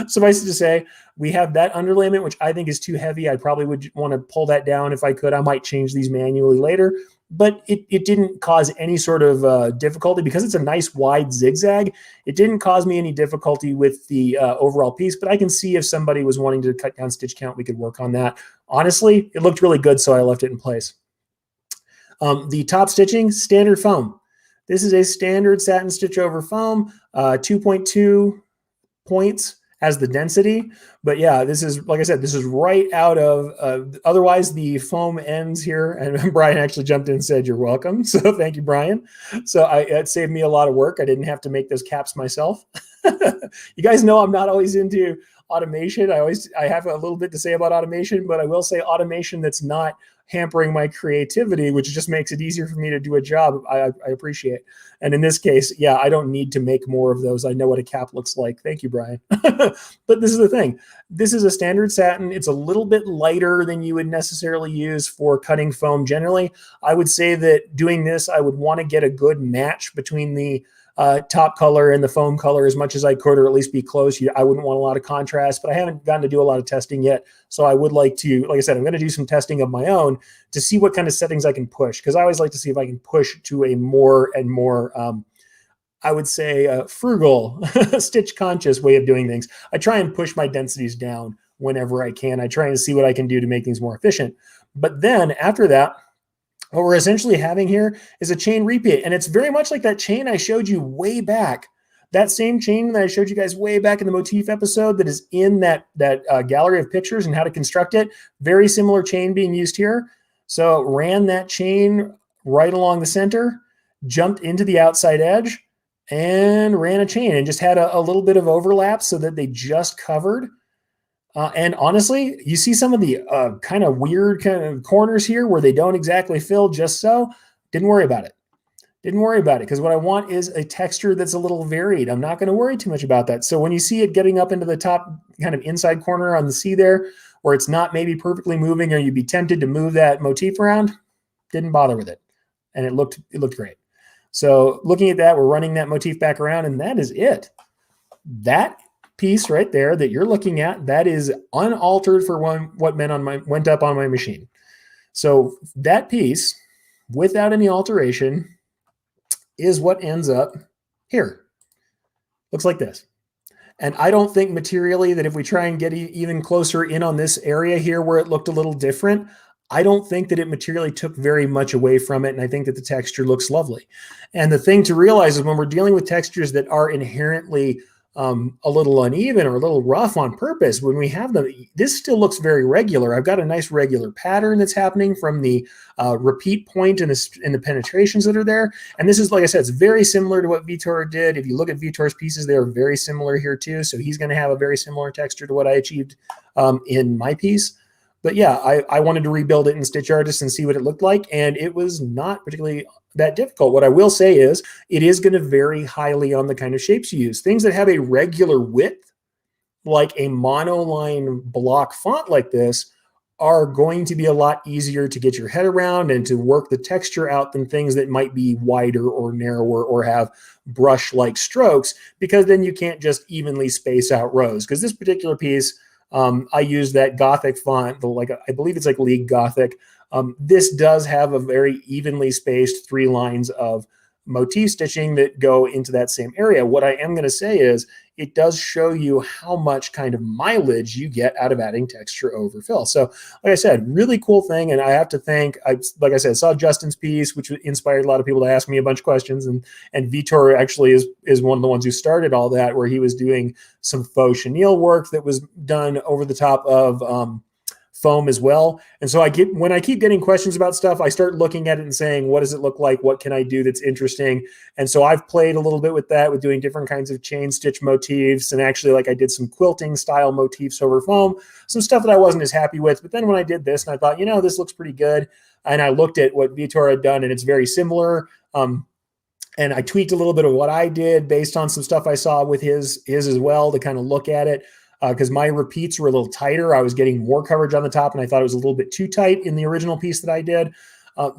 A: Suffice it to say, we have that underlayment, which I think is too heavy. I probably would want to pull that down if I could. I might change these manually later, but it didn't cause any sort of difficulty because it's a nice wide zigzag. It didn't cause me any difficulty with the overall piece, but I can see if somebody was wanting to cut down stitch count, we could work on that. Honestly, it looked really good, so I left it in place. The top stitching, standard foam. This is a standard satin stitch over foam, 2.2 points as the density. But yeah, this is, like I said, this is right out of, otherwise the foam ends here. And Brian actually jumped in and said, you're welcome. So thank you, Brian. So it saved me a lot of work. I didn't have to make those caps myself. You guys know I'm not always into automation. I have a little bit to say about automation, but I will say automation that's not hampering my creativity, which just makes it easier for me to do a job. I appreciate. And in this case, yeah, I don't need to make more of those. I know what a cap looks like. Thank you, Brian. But this is the thing. This is a standard satin. It's a little bit lighter than you would necessarily use for cutting foam generally. I would say that doing this, I would want to get a good match between the top color and the foam color as much as I could, or at least be close. I wouldn't want a lot of contrast, but I haven't gotten to do a lot of testing yet. So I would like to, like I said, I'm going to do some testing of my own to see what kind of settings I can push. Because I always like to see if I can push to a more and more, I would say, frugal, stitch conscious way of doing things. I try and push my densities down whenever I can. I try and see what I can do to make things more efficient. But then after that, what we're essentially having here is a chain repeat. And it's very much like that chain I showed you way back. That same chain that I showed you guys way back in the motif episode that is in that gallery of pictures and how to construct it. Very similar chain being used here. So ran that chain right along the center, jumped into the outside edge, and ran a chain and just had a little bit of overlap so that they just covered. And honestly, you see some of the kind of weird kind of corners here where they don't exactly fill just so. Didn't worry about it. Didn't worry about it because what I want is a texture that's a little varied. I'm not going to worry too much about that. So when you see it getting up into the top kind of inside corner on the C there, where it's not maybe perfectly moving or you'd be tempted to move that motif around, didn't bother with it. And it looked great. So looking at that, we're running that motif back around and that is it. That piece right there that you're looking at, that is unaltered for what went up on my machine. So that piece, without any alteration, is what ends up here. Looks like this. And I don't think materially that if we try and get even closer in on this area here where it looked a little different, I don't think that it materially took very much away from it. And I think that the texture looks lovely. And the thing to realize is when we're dealing with textures that are inherently a little uneven or a little rough on purpose, when we have them, this still looks very regular. I've got a nice regular pattern that's happening from the repeat point in the penetrations that are there. And this is, like I said, it's very similar to what Vitor did. If you look at Vitor's pieces, they are very similar here too. So he's going to have a very similar texture to what I achieved in my piece. But yeah, I wanted to rebuild it in Stitch Artist and see what it looked like. And it was not particularly that difficult. What I will say is it is going to vary highly on the kind of shapes you use. Things that have a regular width, like a monoline block font like this, are going to be a lot easier to get your head around and to work the texture out than things that might be wider or narrower or have brush-like strokes, because then you can't just evenly space out rows. Because this particular piece, I use that Gothic font, I believe it's like League Gothic. This does have a very evenly spaced 3 lines of motif stitching that go into that same area. What I am going to say is it does show you how much kind of mileage you get out of adding texture over fill. So like I said, really cool thing. And I have to thank, like I said, saw Justin's piece, which inspired a lot of people to ask me a bunch of questions. And Vitor actually is one of the ones who started all that, where he was doing some faux chenille work that was done over the top of foam as well. And so when I keep getting questions about stuff, I start looking at it and saying, what does it look like? What can I do that's interesting? And so I've played a little bit with that, with doing different kinds of chain stitch motifs. And actually, like, I did some quilting style motifs over foam, some stuff that I wasn't as happy with. But then when I did this and I thought, this looks pretty good. And I looked at what Vitor had done and it's very similar. And I tweaked a little bit of what I did based on some stuff I saw with his as well to kind of look at it. Because my repeats were a little tighter. I was getting more coverage on the top, and I thought it was a little bit too tight in the original piece that I did.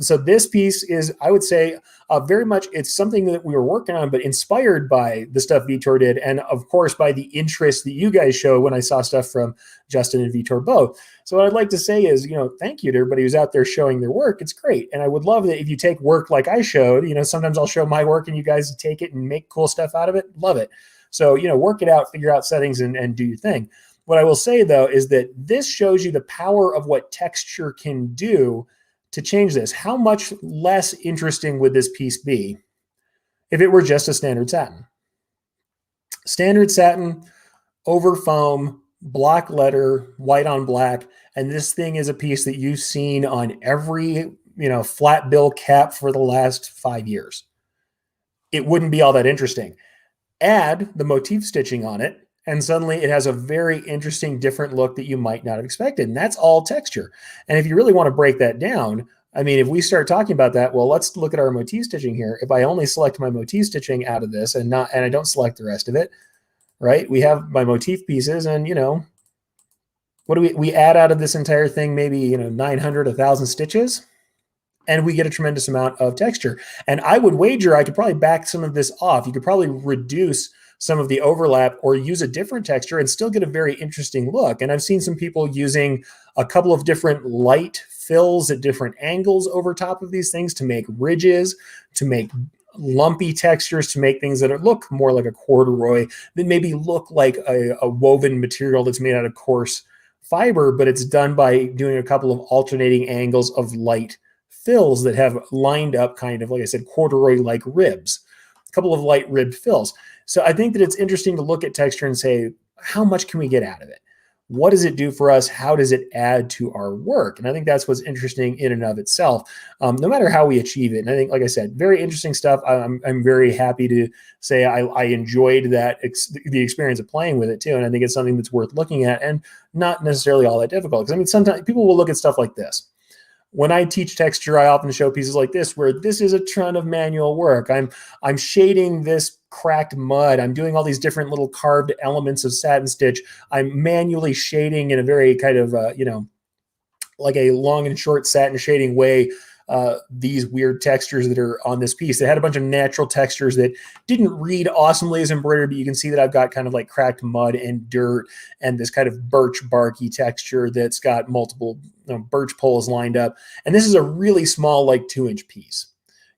A: So this piece is, I would say, very much, it's something that we were working on, but inspired by the stuff Vitor did. And of course, by the interest that you guys show when I saw stuff from Justin and Vitor both. So what I'd like to say is, thank you to everybody who's out there showing their work. It's great. And I would love that if you take work like I showed, sometimes I'll show my work and you guys take it and make cool stuff out of it. Love it. So, work it out, figure out settings and do your thing. What I will say, though, is that this shows you the power of what texture can do to change this. How much less interesting would this piece be if it were just a standard satin? Standard satin, over foam, block letter, white on black, and this thing is a piece that you've seen on every, flat bill cap for the last 5 years. It wouldn't be all that interesting. Add the motif stitching on it, and suddenly it has a very interesting, different look that you might not have expected. And that's all texture. And if you really want to break that down, I mean, if we start talking about that, well, let's look at our motif stitching here. If I only select my motif stitching out of this and I don't select the rest of it, right? We have my motif pieces, and what do we add out of this entire thing? Maybe 900, 1,000 stitches, and we get a tremendous amount of texture. And I would wager I could probably back some of this off. You could probably reduce some of the overlap or use a different texture and still get a very interesting look. And I've seen some people using a couple of different light fills at different angles over top of these things to make ridges, to make lumpy textures, to make things that look more like a corduroy, that maybe look like a woven material that's made out of coarse fiber, but it's done by doing a couple of alternating angles of light fills that have lined up kind of, like I said, corduroy-like ribs, a couple of light ribbed fills. So I think that it's interesting to look at texture and say, how much can we get out of it? What does it do for us? How does it add to our work? And I think that's what's interesting in and of itself, no matter how we achieve it. And I think, like I said, very interesting stuff. I'm very happy to say I enjoyed the experience of playing with it too. And I think it's something that's worth looking at and not necessarily all that difficult. Because I mean, sometimes people will look at stuff like this. When I teach texture, I often show pieces like this, where this is a ton of manual work. I'm shading this cracked mud. I'm doing all these different little carved elements of satin stitch. I'm manually shading in a very kind of, like a long and short satin shading way, these weird textures that are on this piece. They had a bunch of natural textures that didn't read awesomely as embroidery, but you can see that I've got kind of like cracked mud and dirt and this kind of birch barky texture that's got multiple birch poles lined up. And this is a really small, like 2-inch piece.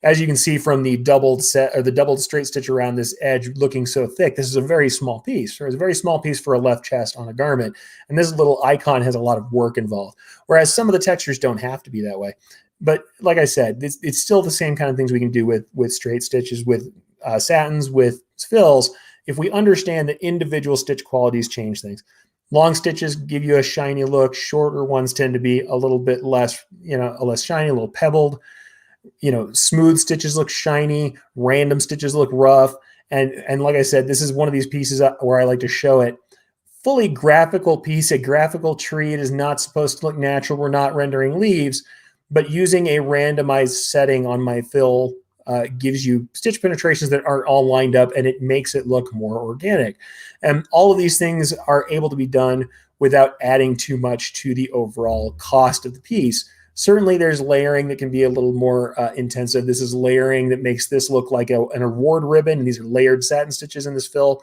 A: As you can see from the doubled straight stitch around this edge looking so thick, this is a very small piece. It's a very small piece for a left chest on a garment. And this little icon has a lot of work involved. Whereas some of the textures don't have to be that way. But like I said, it's still the same kind of things we can do with straight stitches, with satins, with fills, if we understand that individual stitch qualities change things. Long stitches give you a shiny look. Shorter ones tend to be a little bit less, less shiny, a little pebbled. Smooth stitches look shiny. Random stitches look rough. And like I said, this is one of these pieces where I like to show it. Fully graphical piece, a graphical tree. It is not supposed to look natural. We're not rendering leaves. But using a randomized setting on my fill gives you stitch penetrations that aren't all lined up, and it makes it look more organic. And all of these things are able to be done without adding too much to the overall cost of the piece. Certainly there's layering that can be a little more intensive. This is layering that makes this look like an award ribbon, and these are layered satin stitches in this fill.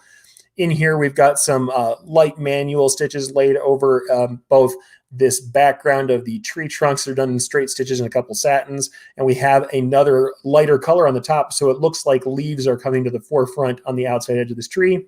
A: In here, we've got some light manual stitches laid over both this background of the tree trunks that are done in straight stitches and a couple satins. And we have another lighter color on the top, so it looks like leaves are coming to the forefront on the outside edge of this tree.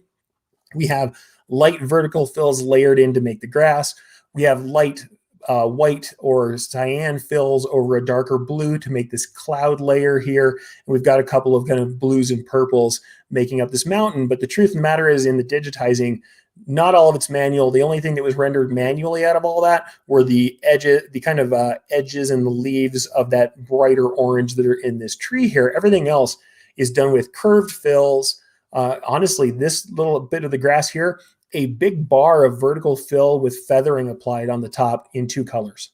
A: We have light vertical fills layered in to make the grass. We have light white or cyan fills over a darker blue to make this cloud layer here. And we've got a couple of kind of blues and purples making up this mountain. But the truth of the matter is, in the digitizing, not all of it's manual. The only thing that was rendered manually out of all that were the edges, the kind of edges and the leaves of that brighter orange that are in this tree here. Everything else is done with curved fills. Honestly, this little bit of the grass here, a big bar of vertical fill with feathering applied on the top in 2 colors.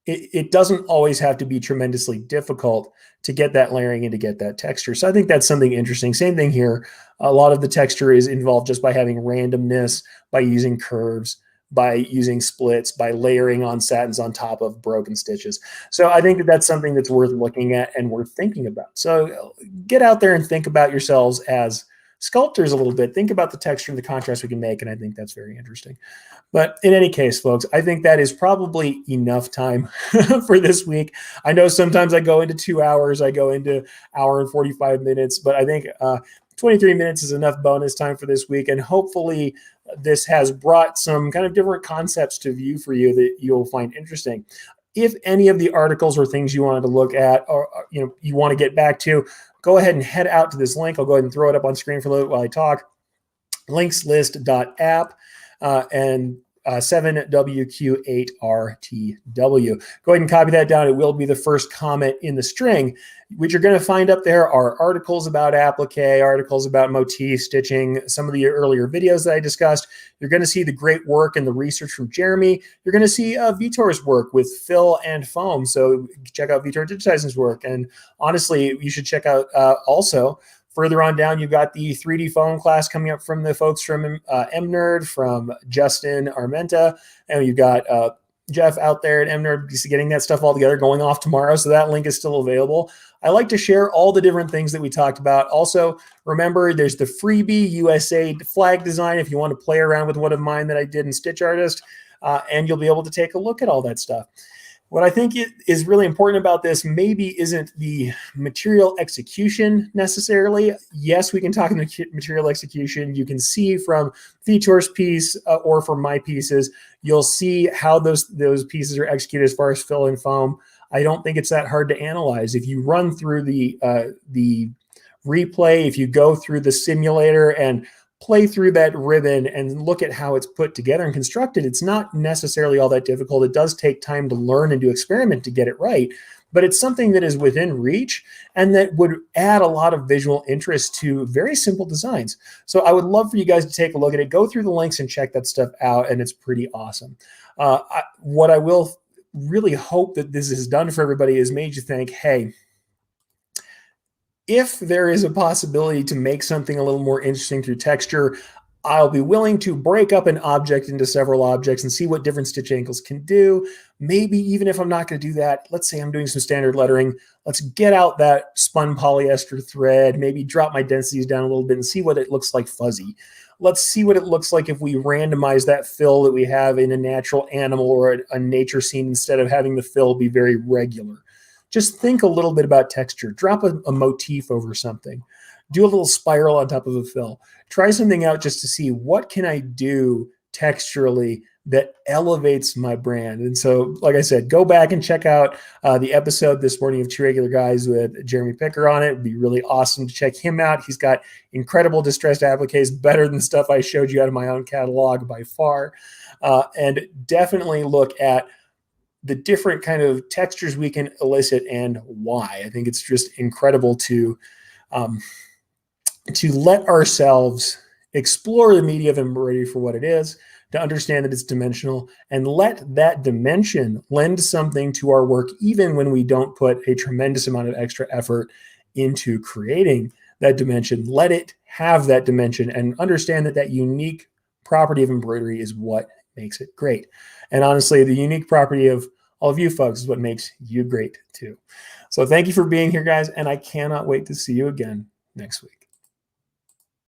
A: It doesn't always have to be tremendously difficult to get that layering and to get that texture. So I think that's something interesting. Same thing here. A lot of the texture is involved just by having randomness, by using curves, by using splits, by layering on satins on top of broken stitches. So I think that that's something that's worth looking at and worth thinking about. So get out there and think about yourselves as sculptors a little bit. Think about the texture and the contrast we can make, and I think that's very interesting. But in any case, folks, I think that is probably enough time for this week. I know sometimes I go into 2 hours, I go into hour and 45 minutes, but I think 23 minutes is enough bonus time for this week. And hopefully this has brought some kind of different concepts to view for you that you'll find interesting. If any of the articles or things you wanted to look at or you want to get back to, go ahead and head out to this link. I'll go ahead and throw it up on screen for a little bit while I talk. Linkslist.app and 7WQ8RTW. Go ahead and copy that down. It will be the first comment in the string. What you're going to find up there are articles about applique, articles about motif stitching, some of the earlier videos that I discussed. You're going to see the great work and the research from Jeremy. You're going to see Vitor's work with fill and foam. So check out Vitor Digitizing's work. And honestly, you should check out also further on down, you've got the 3D foam class coming up from the folks from MNerd, from Justin Armenta, and you've got Jeff out there at MNerd getting that stuff all together, going off tomorrow, so that link is still available. I like to share all the different things that we talked about. Also, remember, there's the freebie USA flag design if you want to play around with one of mine that I did in Stitch Artist, and you'll be able to take a look at all that stuff. What I think is really important about this maybe isn't the material execution necessarily. Yes, we can talk about material execution. You can see from Vitor's piece or from my pieces, you'll see how those pieces are executed as far as fill and foam. I don't think it's that hard to analyze. If you run through the replay, if you go through the simulator and play through that ribbon and look at how it's put together and constructed, it's not necessarily all that difficult. It does take time to learn and to experiment to get it right, but it's something that is within reach and that would add a lot of visual interest to very simple designs. So I would love for you guys to take a look at it, go through the links and check that stuff out, and it's pretty awesome. What I will really hope that this has done for everybody is made you think, hey, if there is a possibility to make something a little more interesting through texture, I'll be willing to break up an object into several objects and see what different stitch angles can do. Maybe even if I'm not going to do that, let's say I'm doing some standard lettering, let's get out that spun polyester thread, maybe drop my densities down a little bit and see what it looks like fuzzy. Let's see what it looks like if we randomize that fill that we have in a natural animal or a nature scene instead of having the fill be very regular. Just think a little bit about texture. Drop a motif over something. Do a little spiral on top of a fill. Try something out just to see what can I do texturally that elevates my brand. And so, like I said, go back and check out the episode this morning of Two Regular Guys with Jeremy Picker on it. It'd be really awesome to check him out. He's got incredible distressed appliques, better than stuff I showed you out of my own catalog by far. And definitely look at the different kind of textures we can elicit and why. I think it's just incredible to let ourselves explore the media of embroidery for what it is, to understand that it's dimensional, and let that dimension lend something to our work, even when we don't put a tremendous amount of extra effort into creating that dimension. Let it have that dimension and understand that that unique property of embroidery is what makes it great. And honestly, the unique property of all of you folks is what makes you great too. So thank you for being here, guys, and I cannot wait to see you again next week.